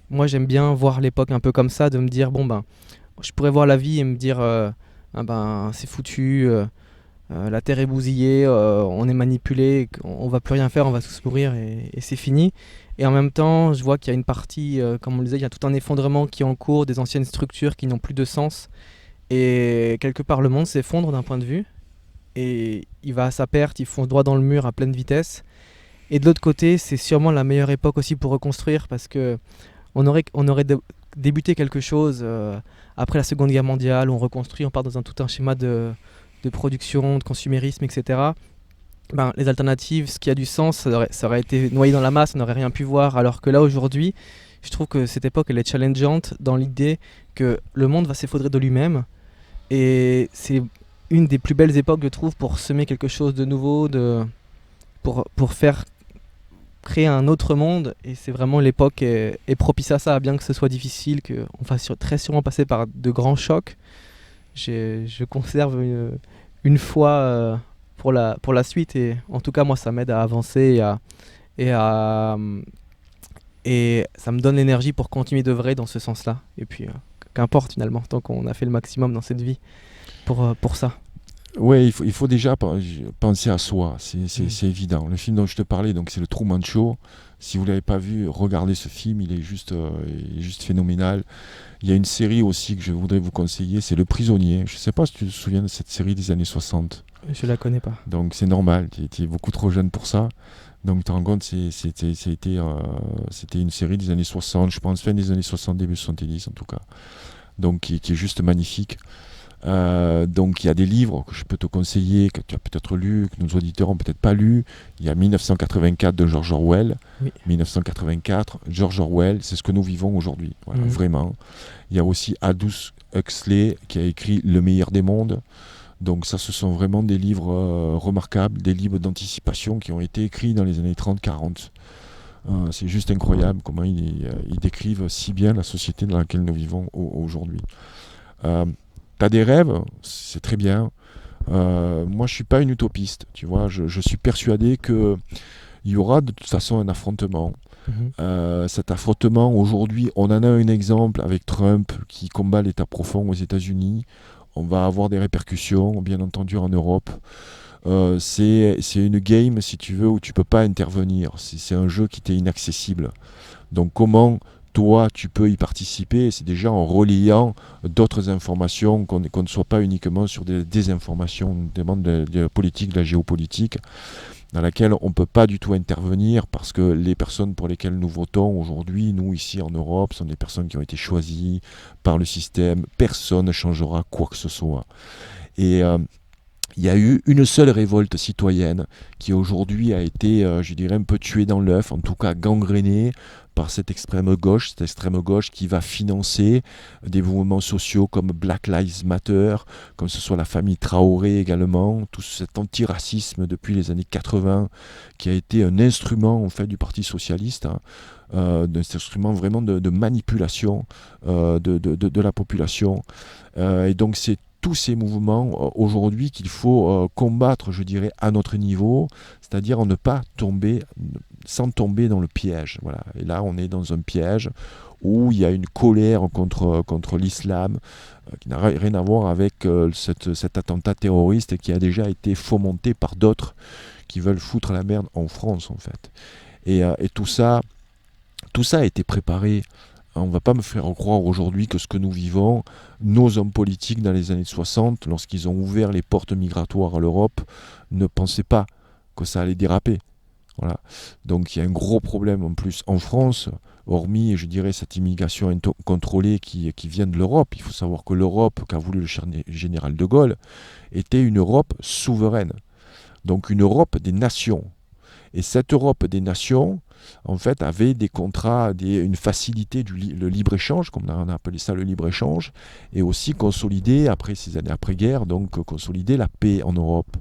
moi j'aime bien voir l'époque un peu comme ça, de me dire bon ben je pourrais voir la vie et me dire ah ben c'est foutu, la terre est bousillée, on est manipulé, on va plus rien faire, on va tous mourir et c'est fini. Et en même temps, je vois qu'il y a une partie, comme on le disait, il y a tout un effondrement qui est en cours, des anciennes structures qui n'ont plus de sens. Et quelque part, le monde s'effondre d'un point de vue. Et il va à sa perte, il fonce droit dans le mur à pleine vitesse. Et de l'autre côté, c'est sûrement la meilleure époque aussi pour reconstruire parce que on aurait débuté quelque chose après la Seconde Guerre mondiale, où on reconstruit, on part dans tout un schéma de production, de consumérisme, etc. Ben, les alternatives, ce qui a du sens, ça aurait été noyé dans la masse, on n'aurait rien pu voir. Alors que là, aujourd'hui, je trouve que cette époque, elle est challengeante dans l'idée que le monde va s'effondrer de lui-même. Et c'est une des plus belles époques, je trouve, pour semer quelque chose de nouveau, pour faire créer un autre monde. Et c'est vraiment l'époque est propice à ça, bien que ce soit difficile, qu'on va très sûrement passer par de grands chocs. Je conserve une foi pour la suite et en tout cas moi ça m'aide à avancer et à et ça me donne l'énergie pour continuer d'œuvrer dans ce sens-là et puis qu'importe finalement tant qu'on a fait le maximum dans cette vie pour ça. Ouais, il faut déjà penser à soi, c'est évident. Le film dont je te parlais, donc c'est le Truman Show. Si vous l'avez pas vu, regardez ce film, il est juste phénoménal. Il y a une série aussi que je voudrais vous conseiller, c'est Le Prisonnier. Je sais pas si tu te souviens de cette série des années 60. Je la connais pas. Donc c'est normal, tu étais beaucoup trop jeune pour ça. Donc tu te rends compte, c'était une série des années 60, je pense, fin des années 60, début 70 en tout cas. Donc qui est juste magnifique. Donc il y a des livres que je peux te conseiller, que tu as peut-être lu, que nos auditeurs ont peut-être pas lu. Il y a 1984 de George Orwell. Oui. 1984, George Orwell, c'est ce que nous vivons aujourd'hui, voilà, vraiment. Il y a aussi Aldous Huxley qui a écrit Le meilleur des mondes. Donc ça, ce sont vraiment des livres remarquables, des livres d'anticipation qui ont été écrits dans les années 30-40. C'est juste incroyable comment ils décrivent si bien la société dans laquelle nous vivons aujourd'hui. T'as des rêves, c'est très bien. Moi, je suis pas une utopiste, tu vois. Je suis persuadé que il y aura de toute façon un affrontement. Cet affrontement, aujourd'hui, on en a un exemple avec Trump qui combat l'État profond aux États-Unis. On va avoir des répercussions, bien entendu, en Europe. C'est une game, si tu veux, où tu peux pas intervenir. C'est un jeu qui t'est inaccessible. Donc, comment toi, tu peux y participer? C'est déjà en reliant d'autres informations, qu'on ne soit pas uniquement sur des désinformations, notamment de la politique, de la géopolitique, dans laquelle on ne peut pas du tout intervenir parce que les personnes pour lesquelles nous votons aujourd'hui, nous ici en Europe, sont des personnes qui ont été choisies par le système. Personne ne changera quoi que ce soit. Et il y a eu une seule révolte citoyenne qui aujourd'hui a été, je dirais, un peu tuée dans l'œuf, en tout cas gangrénée par cette extrême gauche qui va financer des mouvements sociaux comme Black Lives Matter, comme ce soit la famille Traoré également, tout cet antiracisme depuis les années 80 qui a été un instrument en fait du Parti socialiste, un instrument vraiment de manipulation de la population. Et donc c'est tous ces mouvements aujourd'hui qu'il faut combattre, je dirais, à notre niveau, c'est-à-dire ne pas tomber, sans tomber dans le piège. Voilà. Et là, on est dans un piège où il y a une colère contre l'islam qui n'a rien à voir avec cet attentat terroriste qui a déjà été fomenté par d'autres qui veulent foutre la merde en France, en fait. Et tout ça a été préparé. On ne va pas me faire croire aujourd'hui que ce que nous vivons, nos hommes politiques dans les années 60, lorsqu'ils ont ouvert les portes migratoires à l'Europe, ne pensaient pas que ça allait déraper. Voilà. Donc il y a un gros problème en plus en France, hormis, je dirais, cette immigration contrôlée qui vient de l'Europe. Il faut savoir que l'Europe, qu'a voulu le général de Gaulle, était une Europe souveraine. Donc une Europe des nations. Et cette Europe des nations, en fait, avait des contrats, une facilité le libre-échange, comme on a appelé ça le libre-échange, et aussi consolider, après ces années après-guerre, donc consolider la paix en Europe.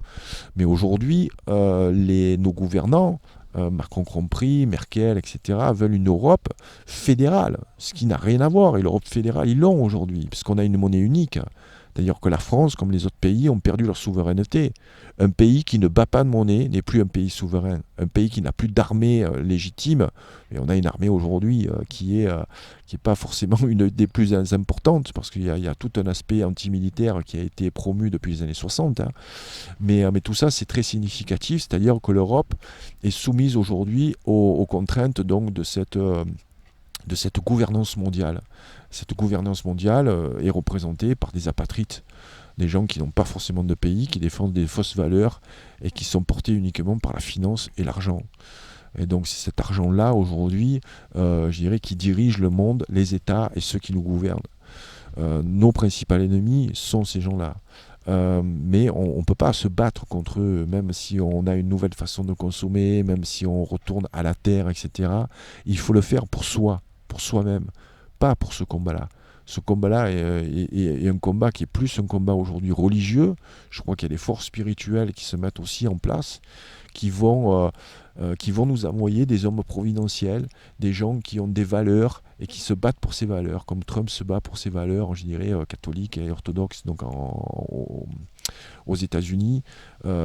Mais aujourd'hui, nos gouvernants, Macron compris, Merkel, etc., veulent une Europe fédérale, ce qui n'a rien à voir. Et l'Europe fédérale, ils l'ont aujourd'hui, puisqu'on a une monnaie unique. C'est-à-dire que la France, comme les autres pays, ont perdu leur souveraineté. Un pays qui ne bat pas de monnaie n'est plus un pays souverain. Un pays qui n'a plus d'armée légitime, et on a une armée aujourd'hui qui est pas forcément une des plus importantes, parce qu'il y a tout un aspect antimilitaire qui a été promu depuis les années 60. Hein. Mais tout ça, c'est très significatif, c'est-à-dire que l'Europe est soumise aujourd'hui aux contraintes donc, de cette gouvernance mondiale. Cette gouvernance mondiale est représentée par des apatrides, des gens qui n'ont pas forcément de pays, qui défendent des fausses valeurs et qui sont portés uniquement par la finance et l'argent. Et donc c'est cet argent-là aujourd'hui, je dirais, qui dirige le monde, les États et ceux qui nous gouvernent. Nos principaux ennemis sont ces gens-là. Mais on ne peut pas se battre contre eux, même si on a une nouvelle façon de consommer, même si on retourne à la terre, etc. Il faut le faire pour soi, pour soi-même, pas pour ce combat-là. Ce combat-là est un combat qui est plus un combat aujourd'hui religieux. Je crois qu'il y a des forces spirituelles qui se mettent aussi en place, qui vont nous envoyer des hommes providentiels, des gens qui ont des valeurs et qui se battent pour ces valeurs, comme Trump se bat pour ses valeurs, je dirais, catholiques et orthodoxes, donc aux États-Unis.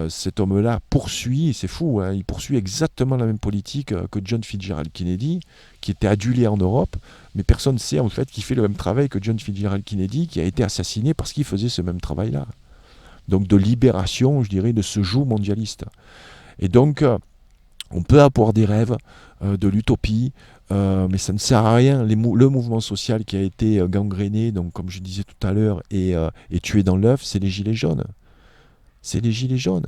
Cet homme-là poursuit, c'est fou, hein, il poursuit exactement la même politique que John Fitzgerald Kennedy, qui était adulé en Europe, mais personne ne sait en fait qu'il fait le même travail que John Fitzgerald Kennedy, qui a été assassiné parce qu'il faisait ce même travail-là. Donc de libération, je dirais, de ce joug mondialiste. Et donc, on peut avoir des rêves de l'utopie, mais ça ne sert à rien. Le mouvement social qui a été gangréné, donc comme je disais tout à l'heure, et tué dans l'œuf, c'est les Gilets jaunes. C'est les Gilets jaunes.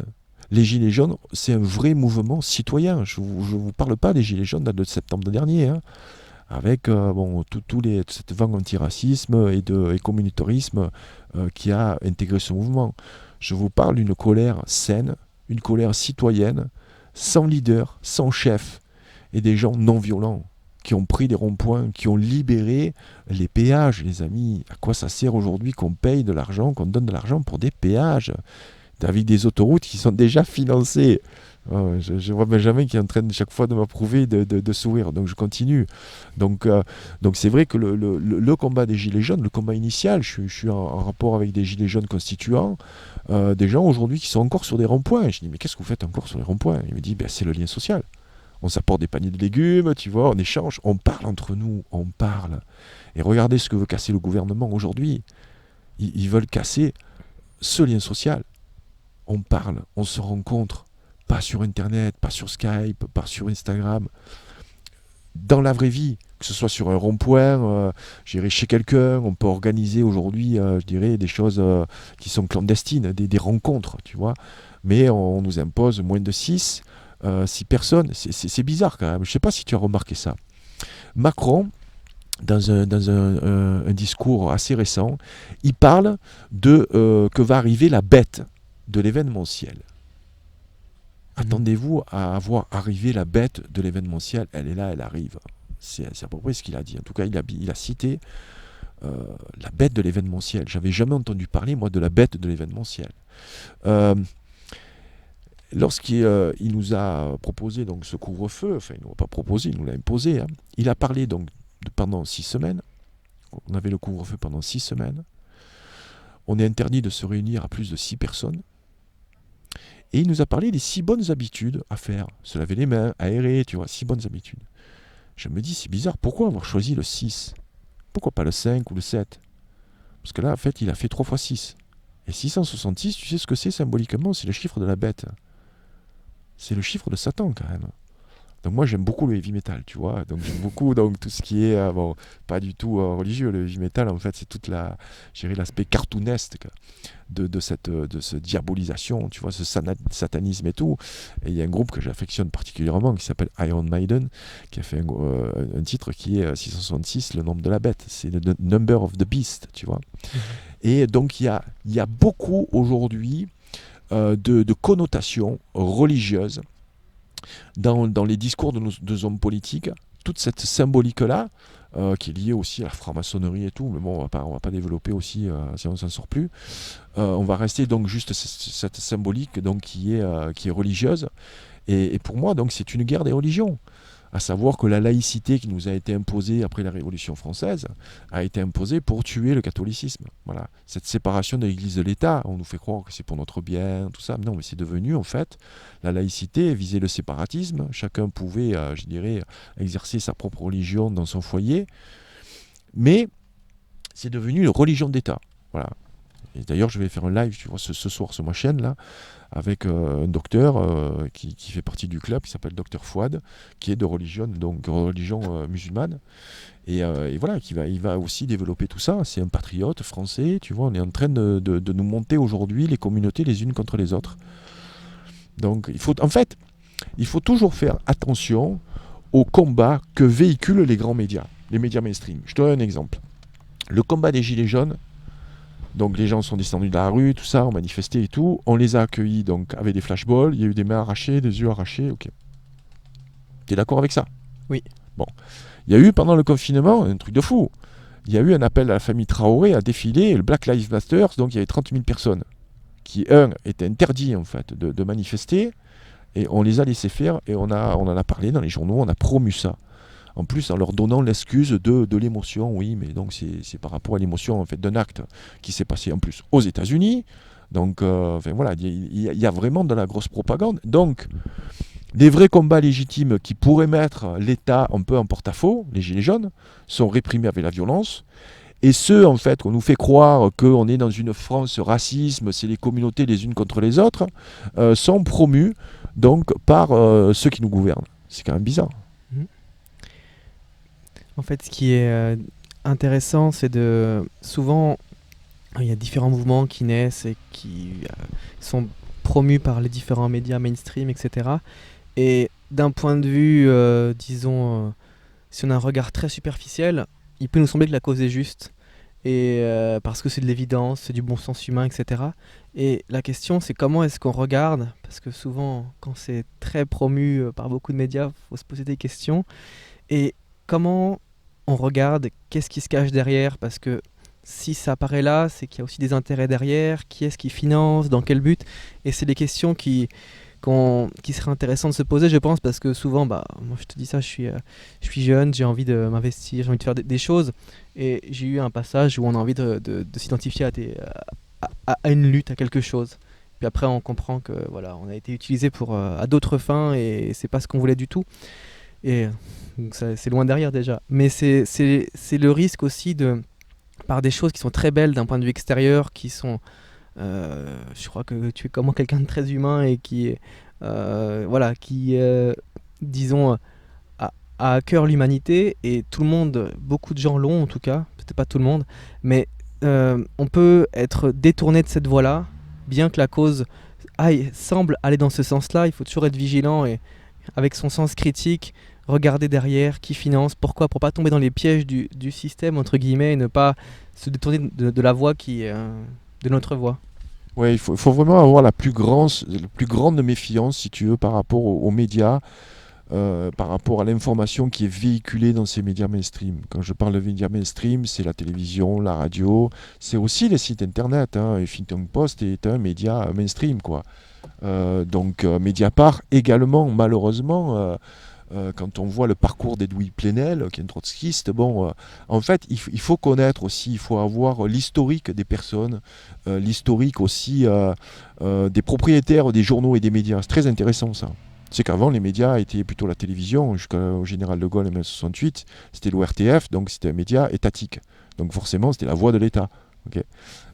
Les Gilets jaunes, c'est un vrai mouvement citoyen. Je ne vous parle pas des Gilets jaunes de septembre dernier, hein, avec cette vague antiracisme et communautarisme qui a intégré ce mouvement. Je vous parle d'une colère saine, une colère citoyenne, sans leader, sans chef, et des gens non violents, qui ont pris des ronds-points, qui ont libéré les péages, les amis. À quoi ça sert aujourd'hui qu'on paye de l'argent, qu'on donne de l'argent pour des péages, avec des autoroutes qui sont déjà financées? Je vois Benjamin qui est en train chaque fois de m'approuver, de sourire, donc je continue. Donc c'est vrai que le combat des Gilets jaunes, le combat initial, je suis en rapport avec des Gilets jaunes constituants, des gens aujourd'hui qui sont encore sur des ronds-points. Je dis, mais qu'est-ce que vous faites encore sur les ronds-points? Il me dit, c'est le lien social. On s'apporte des paniers de légumes, tu vois, on échange, on parle entre nous, on parle. Et regardez ce que veut casser le gouvernement aujourd'hui. Ils veulent casser ce lien social. On parle, on se rencontre, pas sur Internet, pas sur Skype, pas sur Instagram. Dans la vraie vie, que ce soit sur un rond-point, j'irai chez quelqu'un, on peut organiser aujourd'hui, je dirais, des choses qui sont clandestines, des rencontres, tu vois. Mais on nous impose moins de 6 personnes. C'est bizarre quand même. Je ne sais pas si tu as remarqué ça. Macron, dans un discours assez récent, il parle que va arriver la bête de l'événementiel. Attendez-vous à avoir arrivé la bête de l'événementiel. Elle est là, elle arrive. C'est à peu près ce qu'il a dit. En tout cas, il a cité la bête de l'événementiel. J'avais jamais entendu parler, moi, de la bête de l'événementiel. Lorsqu'il nous a proposé donc, ce couvre-feu, enfin, il ne nous l'a pas proposé, il nous l'a imposé, hein, il a parlé donc pendant 6 semaines. On avait le couvre-feu pendant 6 semaines. On est interdit de se réunir à plus de 6 personnes. Et il nous a parlé des 6 bonnes habitudes à faire. Se laver les mains, aérer, tu vois, 6 bonnes habitudes. Je me dis, c'est bizarre, pourquoi avoir choisi le 6? Pourquoi pas le 5 ou le 7? Parce que là, en fait, il a fait 3 fois 6. Et 666, tu sais ce que c'est symboliquement? C'est le chiffre de la bête. C'est le chiffre de Satan, quand même. Donc moi j'aime beaucoup le heavy metal, tu vois. Donc j'aime beaucoup donc, tout ce qui est bon, pas du tout religieux. Le heavy metal en fait c'est toute la, je dirais, l'aspect cartoonesque de cette diabolisation, tu vois, ce satanisme et tout. Et il y a un groupe que j'affectionne particulièrement qui s'appelle Iron Maiden, qui a fait un titre qui est 666, le nombre de la bête. C'est le Number of the Beast, tu vois. Et donc il y a beaucoup aujourd'hui de connotations religieuses dans les discours de nos hommes politiques, toute cette symbolique-là, qui est liée aussi à la franc-maçonnerie et tout, mais bon, on va pas développer aussi, si on s'en sort plus. On va rester donc juste cette symbolique donc, qui est religieuse. Et pour moi, donc, c'est une guerre des religions. À savoir que la laïcité qui nous a été imposée après la Révolution française a été imposée pour tuer le catholicisme. Voilà. Cette séparation de l'Église de l'État, on nous fait croire que c'est pour notre bien, tout ça. Non, mais c'est devenu, en fait, la laïcité visait le séparatisme. Chacun pouvait, je dirais, exercer sa propre religion dans son foyer. Mais c'est devenu une religion d'État. Voilà. Et d'ailleurs, je vais faire un live, tu vois, ce soir sur ma chaîne, là, avec un docteur qui fait partie du club, qui s'appelle Docteur Fouad, qui est de religion musulmane. Et voilà, il va aussi développer tout ça. C'est un patriote français, tu vois, on est en train de nous monter aujourd'hui les communautés les unes contre les autres. Donc, il faut toujours faire attention au combat que véhiculent les grands médias, les médias mainstream. Je te donne un exemple. Le combat des Gilets jaunes, donc les gens sont descendus de la rue, tout ça, ont manifesté et tout. On les a accueillis donc avec des flashballs, il y a eu des mains arrachées, des yeux arrachés, ok. T'es d'accord avec ça? Oui. Bon. Il y a eu pendant le confinement un truc de fou. Il y a eu un appel à la famille Traoré à défiler, le Black Lives Matter, donc il y avait 30 000 personnes qui, étaient interdits en fait de manifester, et on les a laissés faire, et on en a parlé dans les journaux, on a promu ça. En plus, en leur donnant l'excuse de l'émotion, oui, mais donc c'est par rapport à l'émotion en fait d'un acte qui s'est passé en plus aux États-Unis. Donc, voilà, il y a vraiment de la grosse propagande. Donc, les vrais combats légitimes qui pourraient mettre l'État un peu en porte-à-faux, les Gilets jaunes, sont réprimés avec la violence. Et ceux, en fait, qu'on nous fait croire qu'on est dans une France racisme, c'est les communautés les unes contre les autres, sont promus donc par ceux qui nous gouvernent. C'est quand même bizarre. En fait, ce qui est intéressant, c'est souvent, il y a différents mouvements qui naissent et qui sont promus par les différents médias mainstream, etc. Et d'un point de vue, disons, si on a un regard très superficiel, il peut nous sembler que la cause est juste. Et parce que c'est de l'évidence, c'est du bon sens humain, etc. Et la question, c'est comment est-ce qu'on regarde, parce que souvent, quand c'est très promu par beaucoup de médias, il faut se poser des questions. Et comment on regarde, qu'est-ce qui se cache derrière, parce que si ça apparaît là, c'est qu'il y a aussi des intérêts derrière, qui est-ce qui finance, dans quel but. Et c'est des questions qui seraient intéressantes de se poser, je pense, parce que souvent, moi je te dis ça, je suis jeune, j'ai envie de m'investir, j'ai envie de faire des choses, et j'ai eu un passage où on a envie de s'identifier à une lutte, à quelque chose. Puis après, on comprend que voilà, on a été utilisé à d'autres fins, et c'est pas ce qu'on voulait du tout. Et donc c'est loin derrière déjà. Mais c'est le risque aussi par des choses qui sont très belles d'un point de vue extérieur, qui sont... je crois que tu es comme moi quelqu'un de très humain et qui disons, a à cœur l'humanité, et tout le monde, beaucoup de gens l'ont en tout cas, peut-être pas tout le monde, mais on peut être détourné de cette voie-là, bien que la cause semble aller dans ce sens-là. Il faut toujours être vigilant et avec son sens critique, regarder derrière qui finance, pourquoi, pour pas tomber dans les pièges du système entre guillemets, et ne pas se détourner de la voie qui est de notre voie. Ouais, il faut vraiment avoir la plus grande méfiance, si tu veux, par rapport aux médias, par rapport à l'information qui est véhiculée dans ces médias mainstream. Quand je parle de médias mainstream, c'est la télévision, la radio, c'est aussi les sites internet. Hein. Huffington Post est un média mainstream, quoi. Donc Mediapart également, malheureusement, quand on voit le parcours d'Edoui Plenel, qui est un trotskiste, en fait, il faut connaître aussi, il faut avoir l'historique des personnes, l'historique aussi des propriétaires des journaux et des médias. C'est très intéressant, ça. C'est qu'avant, les médias étaient plutôt la télévision, jusqu'au général de Gaulle en 1968, c'était l'ORTF, donc c'était un média étatique. Donc forcément, c'était la voix de l'État. Okay.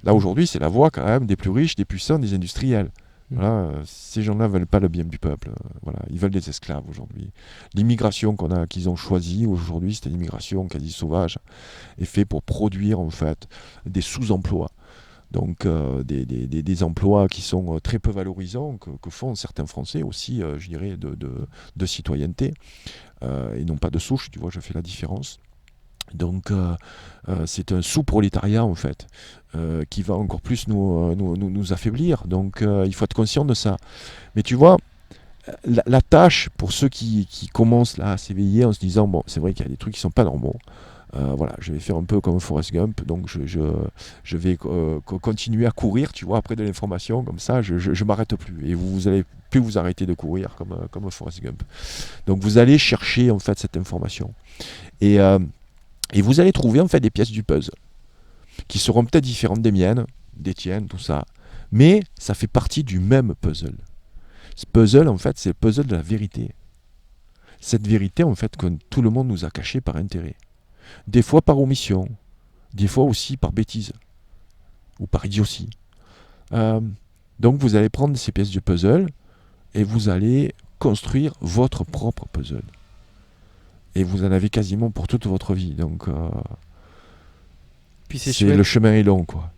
Là, aujourd'hui, c'est la voix quand même des plus riches, des puissants, des industriels. Voilà, ces gens-là veulent pas le bien du peuple. Voilà, ils veulent des esclaves aujourd'hui. L'immigration qu'ils ont choisie aujourd'hui, c'est une immigration quasi sauvage, est faite pour produire en fait des sous-emplois. Donc des emplois qui sont très peu valorisants, que font certains Français aussi, je dirais, de citoyenneté, et non pas de souche, tu vois, je fais la différence. Donc c'est un sous-prolétariat en fait, qui va encore plus nous affaiblir. Donc il faut être conscient de ça. Mais tu vois, la tâche pour ceux qui commencent là à s'éveiller en se disant, bon, c'est vrai qu'il y a des trucs qui sont pas normaux. Voilà, je vais faire un peu comme Forrest Gump, donc je vais continuer à courir, tu vois, après de l'information, comme ça, je m'arrête plus. Et vous allez plus vous arrêter de courir comme Forrest Gump. Donc vous allez chercher en fait cette information. Et vous allez trouver en fait des pièces du puzzle qui seront peut-être différentes des miennes, des tiennes, tout ça. Mais ça fait partie du même puzzle. Ce puzzle, en fait, c'est le puzzle de la vérité. Cette vérité, en fait, que tout le monde nous a cachée par intérêt. Des fois par omission, des fois aussi par bêtise, ou par idiotie. Donc vous allez prendre ces pièces du puzzle et vous allez construire votre propre puzzle. Et vous en avez quasiment pour toute votre vie. Donc Puis c'est le chemin est long, quoi.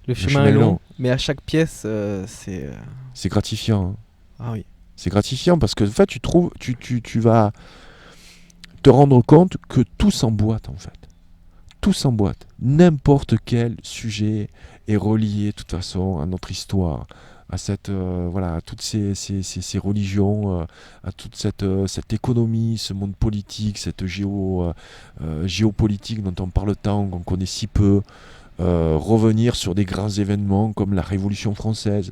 Le chemin est long, mais à chaque pièce, c'est... C'est gratifiant. Hein. Ah oui. C'est gratifiant parce que en fait, tu vas te rendre compte que tout s'emboîte en fait. Tout s'emboîte. N'importe quel sujet est relié de toute façon à notre histoire, à cette voilà, à toutes ces religions, à toute cette économie, ce monde politique, cette géopolitique dont on parle tant, qu'on connaît si peu. Revenir sur des grands événements comme la Révolution française.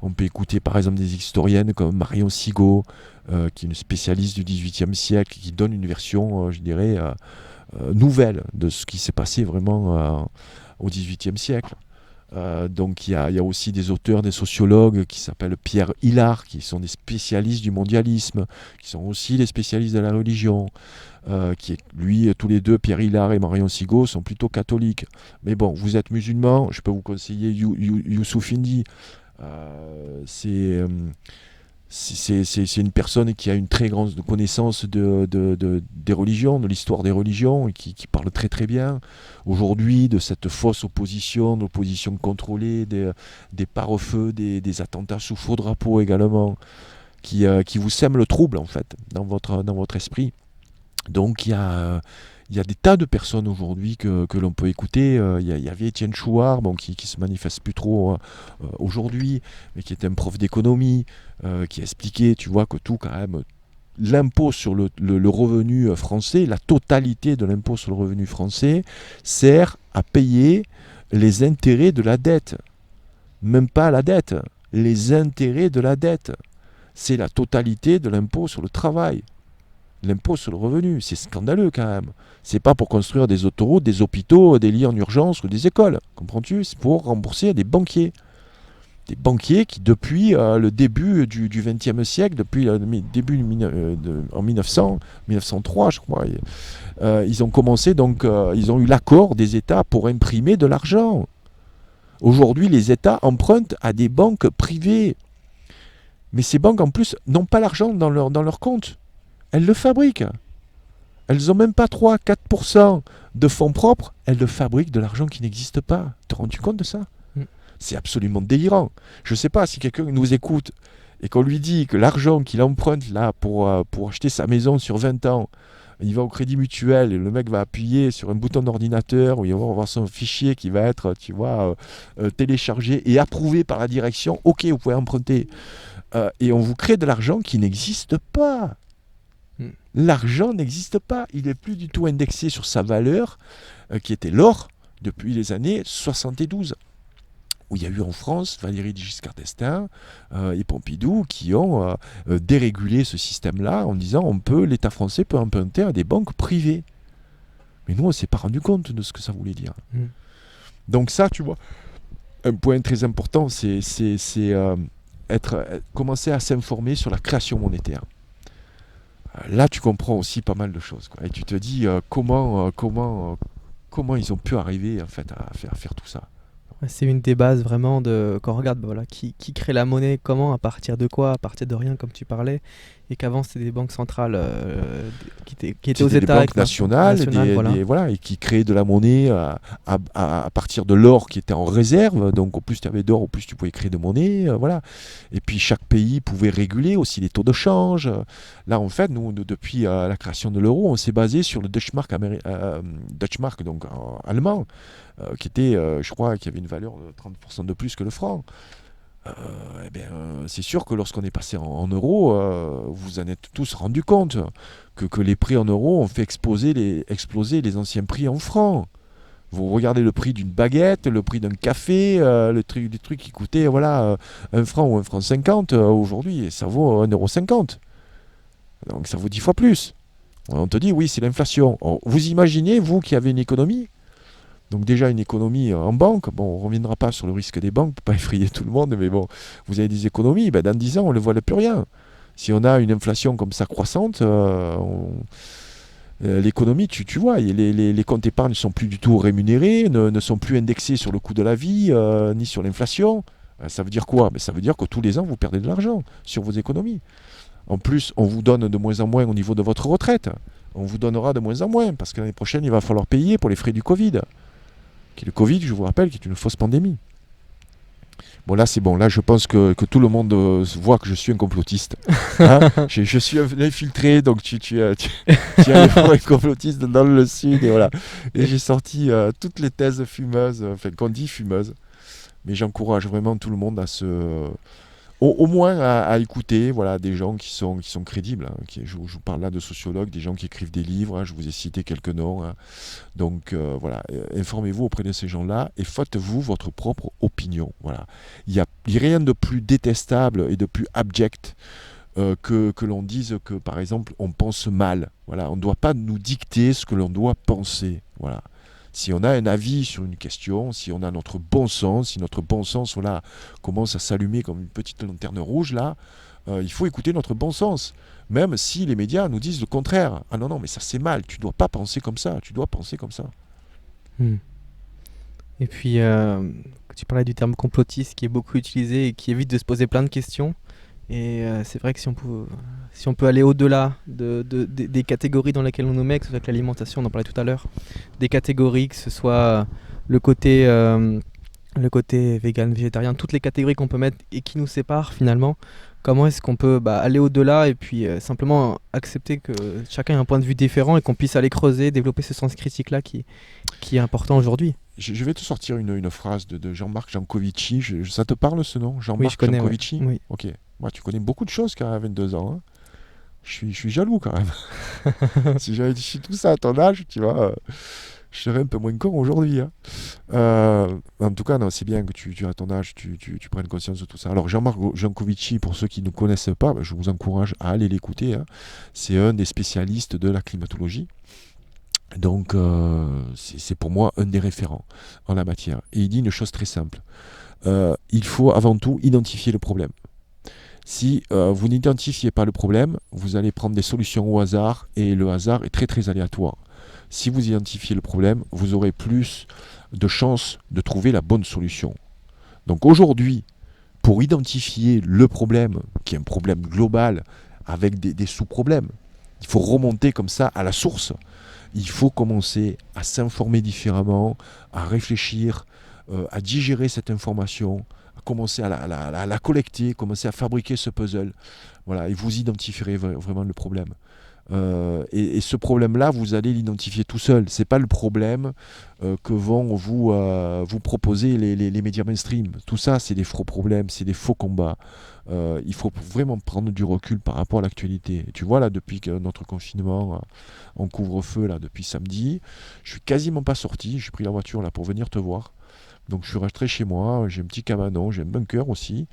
On peut écouter par exemple des historiennes comme Marion Sigaud, qui est une spécialiste du XVIIIe siècle, qui donne une version, je dirais, nouvelle de ce qui s'est passé vraiment au XVIIIe siècle. Donc il y a aussi des auteurs, des sociologues qui s'appellent Pierre Hillard, qui sont des spécialistes du mondialisme, qui sont aussi des spécialistes de la religion. Lui, tous les deux, Pierre Hillard et Marion Sigaud, sont plutôt catholiques. Mais bon, vous êtes musulmans, je peux vous conseiller Youssouf Indy. C'est une personne qui a une très grande connaissance des religions, de l'histoire des religions, et qui parle très très bien aujourd'hui de cette fausse opposition, de l'opposition contrôlée, des pare-feux, des attentats sous faux drapeau également, qui vous sèment le trouble en fait dans votre esprit. Donc il y a des tas de personnes aujourd'hui que l'on peut écouter. Il y avait Étienne Chouard, bon, qui se manifeste plus trop aujourd'hui, mais qui était un prof d'économie, qui expliquait, tu vois, que tout quand même, l'impôt sur le revenu français, la totalité de l'impôt sur le revenu français, sert à payer les intérêts de la dette. Même pas la dette, les intérêts de la dette. C'est la totalité de l'impôt sur le travail. L'impôt sur le revenu, c'est scandaleux quand même. C'est pas pour construire des autoroutes, des hôpitaux, des lits en urgence ou des écoles. Comprends-tu? C'est pour rembourser des banquiers. Des banquiers qui, depuis le début du XXe siècle, depuis le début en 1903, je crois, ils ont commencé, donc ils ont eu l'accord des États pour imprimer de l'argent. Aujourd'hui, les États empruntent à des banques privées. Mais ces banques, en plus, n'ont pas l'argent dans leur compte. Elles le fabriquent. Elles n'ont même pas 3-4% de fonds propres. Elles le fabriquent de l'argent qui n'existe pas. Te rends-tu compte de ça? C'est absolument délirant. Je ne sais pas si quelqu'un nous écoute et qu'on lui dit que l'argent qu'il emprunte là pour acheter sa maison sur 20 ans, il va au crédit mutuel et le mec va appuyer sur un bouton d'ordinateur où il va avoir son fichier qui va être, tu vois, téléchargé et approuvé par la direction. Ok, vous pouvez emprunter. Et on vous crée de l'argent qui n'existe pas. L'argent n'existe pas. Il n'est plus du tout indexé sur sa valeur, qui était l'or, depuis les années 72. Où il y a eu en France Valéry Giscard d'Estaing et Pompidou qui ont dérégulé ce système-là en disant l'État français peut emprunter à des banques privées. Mais nous, on ne s'est pas rendu compte de ce que ça voulait dire. Donc ça, tu vois, un point très important, c'est commencer à s'informer sur la création monétaire. Là, tu comprends aussi pas mal de choses, quoi. Et tu te dis comment ils ont pu arriver en fait, à faire tout ça. C'est une des bases vraiment de quand on regarde voilà, qui crée la monnaie, comment, à partir de quoi, à partir de rien, comme tu parlais, et qu'avant c'était des banques centrales qui étaient aux C'était des États banques nationales, voilà. voilà, et qui créaient de la monnaie à partir de l'or qui était en réserve. Donc au plus tu avais d'or, au plus tu pouvais créer de monnaie. Voilà. Et puis chaque pays pouvait réguler aussi les taux de change. Là, en fait, nous depuis la création de l'euro, on s'est basé sur le Deutsche Mark, donc allemand, qui était, je crois, qui avait une valeur de 30% de plus que le franc. C'est sûr que lorsqu'on est passé en euros, vous en êtes tous rendu compte que les prix en euros ont fait exploser les anciens prix en francs. Vous regardez le prix d'une baguette, le prix d'un café, les trucs qui coûtaient voilà, 1 franc ou 1 franc 50, aujourd'hui ça vaut 1,50 €. Donc ça vaut 10 fois plus. On te dit oui, c'est l'inflation. Alors, vous imaginez, vous qui avez une économie, donc déjà une économie en banque, bon, on ne reviendra pas sur le risque des banques pour pas effrayer tout le monde, mais bon, vous avez des économies, dans 10 ans on ne voit plus rien. Si on a une inflation comme ça croissante, l'économie, tu vois, les comptes épargne ne sont plus du tout rémunérés, ne sont plus indexés sur le coût de la vie, ni sur l'inflation. Ça veut dire quoi? Ça veut dire que tous les ans vous perdez de l'argent sur vos économies. En plus, on vous donne de moins en moins au niveau de votre retraite. On vous donnera de moins en moins, parce que l'année prochaine, il va falloir payer pour les frais du Covid. Le Covid, je vous rappelle, qui est une fausse pandémie. Bon, là, c'est bon. Là, je pense que tout le monde voit que je suis un complotiste. Hein. Je suis un infiltré, donc tu allé voir un complotiste dans le Sud. Et voilà. Et j'ai sorti toutes les thèses fumeuses, enfin, qu'on dit fumeuses. Mais j'encourage vraiment tout le monde à se... Au moins à écouter voilà, des gens qui sont crédibles. Hein, je vous parle là de sociologues, des gens qui écrivent des livres. Hein, je vous ai cité quelques noms. Hein. Donc voilà, informez-vous auprès de ces gens-là et faites-vous votre propre opinion. Voilà. Il n'y a rien de plus détestable et de plus abject que l'on dise que, par exemple, on pense mal. Voilà. On ne doit pas nous dicter ce que l'on doit penser. Voilà. Si on a un avis sur une question, si on a notre bon sens, si notre bon sens voilà, commence à s'allumer comme une petite lanterne rouge, là, il faut écouter notre bon sens. Même si les médias nous disent le contraire. Ah non, non, mais ça c'est mal, tu ne dois pas penser comme ça, tu dois penser comme ça. Et puis, tu parlais du terme complotiste qui est beaucoup utilisé et qui évite de se poser plein de questions. Et c'est vrai que si on peut aller au-delà des catégories dans lesquelles on nous met, que ce soit avec l'alimentation, on en parlait tout à l'heure, des catégories, que ce soit le côté vegan, végétarien, toutes les catégories qu'on peut mettre et qui nous séparent finalement, comment est-ce qu'on peut aller au-delà et puis simplement accepter que chacun ait un point de vue différent et qu'on puisse aller creuser, développer ce sens critique-là qui est important aujourd'hui. Je vais te sortir une phrase de Jean-Marc Jancovici. Ça te parle ce nom, Jean-Marc Oui, je connais. Jancovici? Oui. Ok. Moi, tu connais beaucoup de choses quand même à 22 ans. Hein. Je suis jaloux quand même. Si j'avais dit tout ça à ton âge, tu vois, je serais un peu moins con aujourd'hui. Hein. En tout cas, non, c'est bien que tu à ton âge, tu prennes conscience de tout ça. Alors, Jean-Marc Jancovici, pour ceux qui ne connaissent pas, je vous encourage à aller l'écouter. Hein. C'est un des spécialistes de la climatologie. Donc, c'est pour moi un des référents en la matière. Et il dit une chose très simple. Il faut avant tout identifier le problème. Si vous n'identifiez pas le problème, vous allez prendre des solutions au hasard et le hasard est très très aléatoire. Si vous identifiez le problème, vous aurez plus de chances de trouver la bonne solution. Donc aujourd'hui, pour identifier le problème, qui est un problème global avec des sous-problèmes, il faut remonter comme ça à la source. Il faut commencer à s'informer différemment, à réfléchir, à digérer cette information, à commencer à la collecter, commencer à fabriquer ce puzzle. Voilà, et vous identifierez vraiment le problème. Et ce problème-là, vous allez l'identifier tout seul. Ce n'est pas le problème que vont vous proposer les médias mainstream. Tout ça, c'est des faux problèmes, c'est des faux combats. Il faut vraiment prendre du recul par rapport à l'actualité. Et tu vois, là, depuis notre confinement en couvre-feu, là, depuis samedi, je suis quasiment pas sorti. J'ai pris la voiture là pour venir te voir. Donc je suis resté chez moi. J'ai un petit cabanon, j'ai un bunker aussi.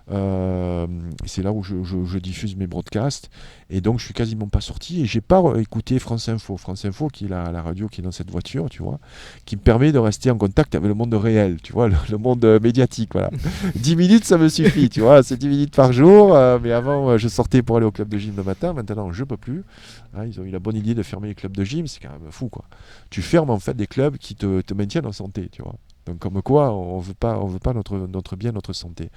C'est là où je diffuse mes broadcasts et donc je suis quasiment pas sorti et j'ai pas écouté France Info qui est la radio qui est dans cette voiture, tu vois, qui me permet de rester en contact avec le monde réel, tu vois, le monde médiatique, voilà. 10 minutes ça me suffit, tu vois, c'est 10 minutes par jour, mais avant je sortais pour aller au club de gym le matin, maintenant je peux plus. Hein, ils ont eu la bonne idée de fermer les clubs de gym, c'est quand même fou quoi. Tu fermes en fait des clubs qui te maintiennent en santé, tu vois. Donc comme quoi, on veut pas notre bien, notre santé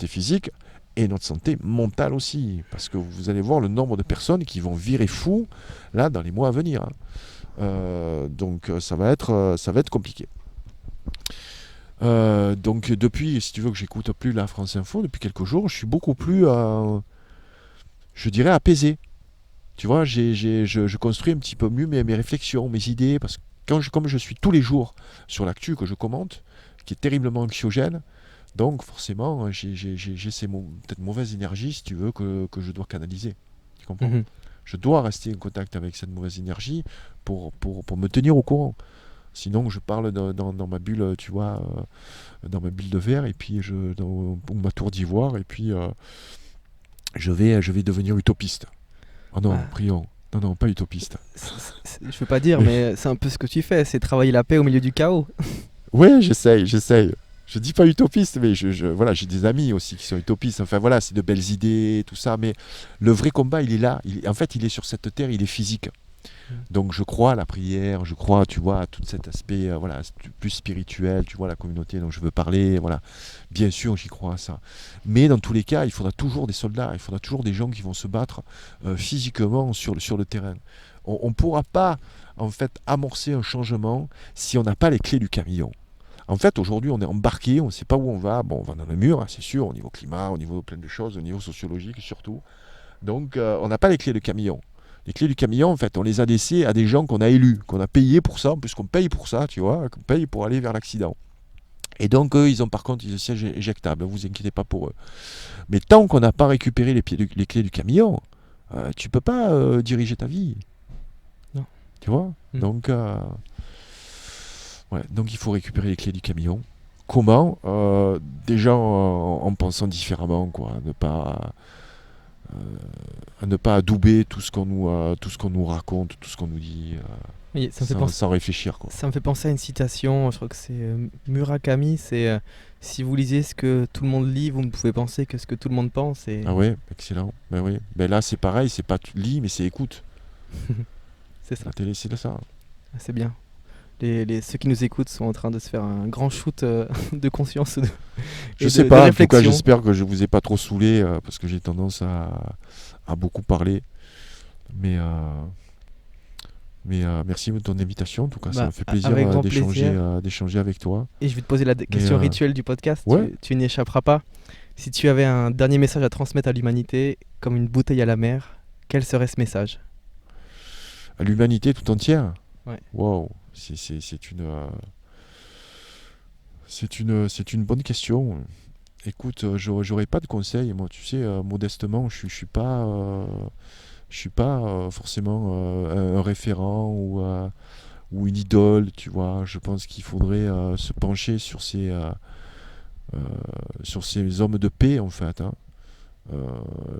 physique et notre santé mentale aussi. Parce que vous allez voir le nombre de personnes qui vont virer fou là dans les mois à venir, hein. Donc ça va être compliqué. Donc depuis, si tu veux que j'écoute plus la France Info, depuis quelques jours, je suis beaucoup plus, je dirais, apaisé. Tu vois, je construis un petit peu mieux mes réflexions, mes idées, parce que comme je suis tous les jours sur l'actu que je commente, qui est terriblement anxiogène, donc forcément, j'ai peut-être mauvaise énergie, si tu veux, que je dois canaliser. Tu comprends? Mhm. Je dois rester en contact avec cette mauvaise énergie pour me tenir au courant. Sinon, je parle dans ma bulle, tu vois, dans ma bulle de verre, et puis dans ma tour d'ivoire, et puis je vais devenir utopiste. Oh non, Bah, prions. Non, non, pas utopiste. je veux pas dire, mais c'est un peu ce que tu fais, c'est travailler la paix au milieu du chaos. Ouais, j'essaye. Je dis pas utopiste, mais voilà, j'ai des amis aussi qui sont utopistes. Enfin voilà, c'est de belles idées, tout ça. Mais le vrai combat, il est là. En fait, il est sur cette terre, il est physique. Donc je crois à la prière, je crois, tu vois, à tout cet aspect voilà, plus spirituel, tu vois, la communauté dont je veux parler, voilà. Bien sûr, j'y crois à ça. Mais dans tous les cas, il faudra toujours des soldats, il faudra toujours des gens qui vont se battre physiquement sur le terrain. On ne pourra pas, en fait, amorcer un changement si on n'a pas les clés du camion. En fait, aujourd'hui, on est embarqué, on ne sait pas où on va. Bon, on va dans le mur, hein, c'est sûr, au niveau climat, au niveau plein de choses, au niveau sociologique surtout. Donc, on n'a pas les clés du camion. Les clés du camion, en fait, on les a laissées à des gens qu'on a élus, qu'on a payés pour ça, en plus qu'on paye pour ça, tu vois, qu'on paye pour aller vers l'accident. Et donc, eux, ils ont par contre le siège éjectable, ne vous inquiétez pas pour eux. Mais tant qu'on n'a pas récupéré les clés du camion, tu peux pas diriger ta vie. Non. Tu vois? Mm. Donc, ouais, donc, il faut récupérer les clés du camion. Comment? Déjà en pensant différemment, quoi. À ne pas adouber tout ce qu'on nous raconte, tout ce qu'on nous dit, Oui, sans réfléchir, quoi. ça me fait penser à une citation, je crois que c'est Murakami, c'est si vous lisez ce que tout le monde lit, vous ne pouvez penser que ce que tout le monde pense. Et Ah ouais, excellent. Ben oui. Ben là, c'est pareil, c'est pas tu lis, mais c'est écoute. c'est ça, La télé, c'est ça. c'est bien. Ceux qui nous écoutent sont en train de se faire un grand shoot de conscience Je et sais de pas, en tout cas, réflexion. j'espère que je vous ai pas trop saoulé, parce que j'ai tendance à beaucoup parler. Mais, merci de ton invitation. En tout cas, ça Bah, me fait plaisir avec grand plaisir. d'échanger avec toi. Et je vais te poser la question rituelle du podcast, ouais. tu n'y échapperas pas. Si tu avais un dernier message à transmettre à l'humanité, comme une bouteille à la mer, quel serait ce message? À l'humanité tout entière. Ouais. Wow, c'est une bonne question. Écoute, j'aurais pas de conseils. Moi, tu sais, modestement, je suis pas forcément un référent ou une idole, tu vois. Je pense qu'il faudrait se pencher sur ces hommes de paix, en fait, hein.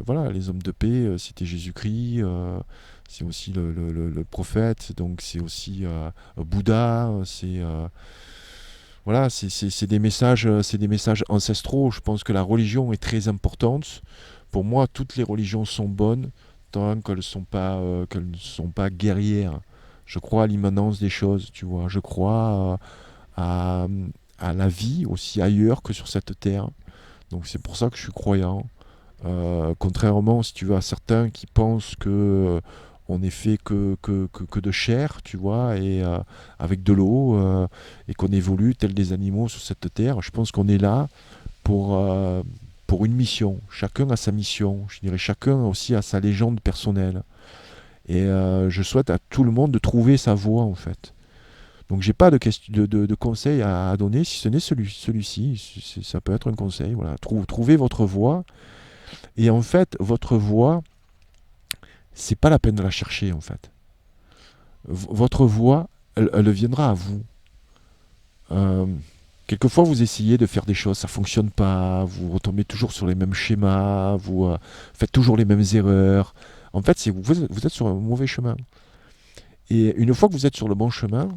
Voilà, les hommes de paix, c'était Jésus-Christ, c'est aussi le prophète, donc c'est aussi Bouddha, voilà, c'est des messages ancestraux. Je pense que la religion est très importante. Pour moi, toutes les religions sont bonnes tant qu'elles ne sont pas guerrières. Je crois à l'immanence des choses, tu vois. Je crois à, à la vie aussi ailleurs que sur cette terre. Donc c'est pour ça que je suis croyant. Contrairement, si tu veux, à certains qui pensent que on n'est fait que de chair, tu vois, et avec de l'eau, et qu'on évolue tels des animaux sur cette terre. Je pense qu'on est là pour une mission. Chacun a sa mission. Je dirais chacun aussi a sa légende personnelle. Et je souhaite à tout le monde de trouver sa voie, en fait. Donc j'ai pas de conseil à donner, si ce n'est celui-ci. Ça peut être un conseil. Voilà. Trouvez votre voie. Et en fait, votre voix, c'est pas la peine de la chercher, en fait. Votre voix, elle viendra à vous. Euh, Quelquefois, vous essayez de faire des choses, ça fonctionne pas, vous retombez toujours sur les mêmes schémas, vous faites toujours les mêmes erreurs. En fait, vous êtes sur un mauvais chemin. Et une fois que vous êtes sur le bon chemin,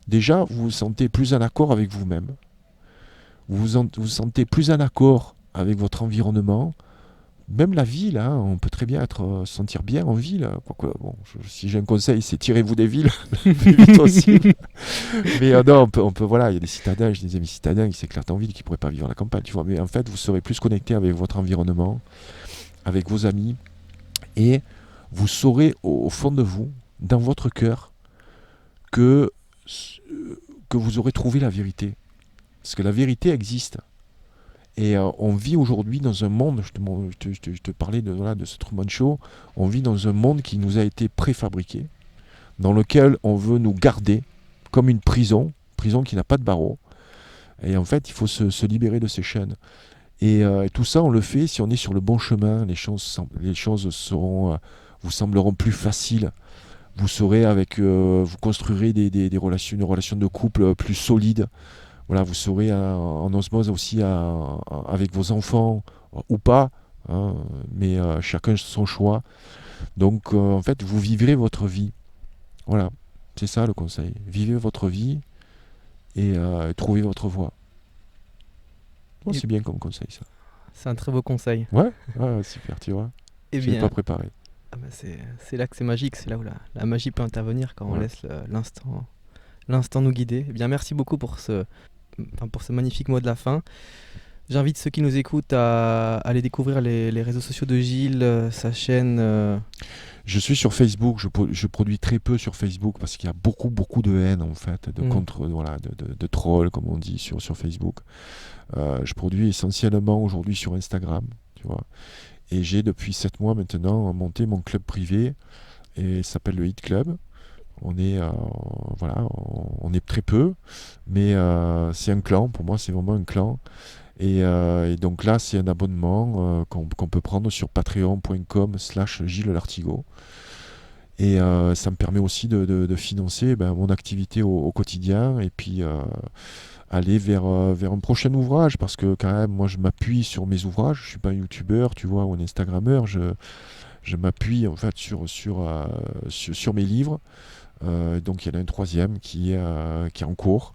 déjà, vous vous sentez plus en accord avec vous-même. Vous vous sentez plus en accord avec votre environnement, même la ville, hein, on peut très bien se sentir bien en ville. Quoique, bon, si j'ai un conseil, c'est tirez-vous des villes le plus vite possible. Mais non, voilà, il y a des citadins, j'ai des amis citadins qui s'éclatent en ville, qui ne pourraient pas vivre à la campagne, tu vois. Mais en fait, vous serez plus connecté avec votre environnement, avec vos amis, et vous saurez au fond de vous, dans votre cœur, que vous aurez trouvé la vérité. Parce que la vérité existe. Et on vit aujourd'hui dans un monde, je te parlais de ce Truman Show, on vit dans un monde qui nous a été préfabriqué, dans lequel on veut nous garder comme une prison qui n'a pas de barreaux. Et en fait, il faut se libérer de ces chaînes. Et tout ça, on le fait si on est sur le bon chemin. Les choses vous sembleront plus faciles. Vous saurez vous construirez une relation de couple plus solide. Voilà, vous serez en osmose aussi avec vos enfants, ou pas, hein, mais chacun son choix. Donc, en fait, vous vivrez votre vie. Voilà, c'est ça le conseil. Vivez votre vie et trouvez votre voie. Bon, c'est bien comme conseil, ça. C'est un très beau conseil. Ouais, super, tu vois. Eh Je n'ai bien, pas préparé. c'est là que c'est magique, c'est là où la magie peut intervenir quand on laisse l'instant nous guider. Eh bien, merci beaucoup pour ce magnifique mot de la fin. J'invite ceux qui nous écoutent à aller découvrir les réseaux sociaux de Gilles, sa chaîne. Je suis sur Facebook, je produis très peu sur Facebook parce qu'il y a beaucoup de haine en fait, de trolls comme on dit sur Facebook. Je produis essentiellement aujourd'hui sur Instagram, tu vois. Et j'ai depuis 7 mois maintenant monté mon club privé et ça s'appelle le Hit Club. On est très peu, mais c'est un clan, pour moi c'est vraiment un clan. Et donc là c'est un abonnement qu'on peut prendre sur patreon.com/Gilles Lartigot. Et ça me permet aussi de financer mon activité au quotidien et puis aller vers un prochain ouvrage, parce que quand même moi je m'appuie sur mes ouvrages, je suis pas un youtubeur, tu vois, ou un instagrammeur, je m'appuie en fait sur mes livres. Donc il y en a un troisième qui est en cours,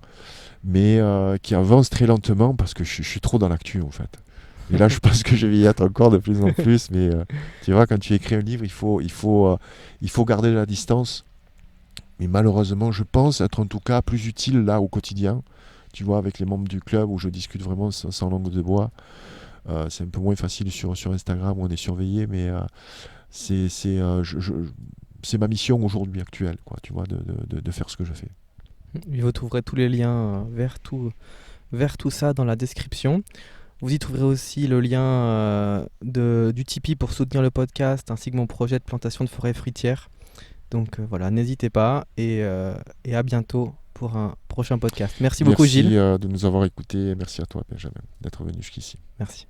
mais qui avance très lentement parce que je suis trop dans l'actu en fait. Et là je pense que je vais y être encore de plus en plus, mais tu vois, quand tu écris un livre, il faut garder la distance. Mais malheureusement, je pense être en tout cas plus utile là au quotidien. Tu vois, avec les membres du club où je discute vraiment sans langue de bois. C'est un peu moins facile sur Instagram où on est surveillé, mais c'est ma mission aujourd'hui actuelle, quoi, tu vois, de faire ce que je fais. Vous trouverez tous les liens vers tout ça dans la description. Vous y trouverez aussi le lien du Tipeee pour soutenir le podcast, ainsi que mon projet de plantation de forêt fruitière. Donc voilà, n'hésitez pas et à bientôt pour un prochain podcast. Merci beaucoup Gilles. Merci de nous avoir écoutés. Merci à toi Benjamin d'être venu jusqu'ici. Merci.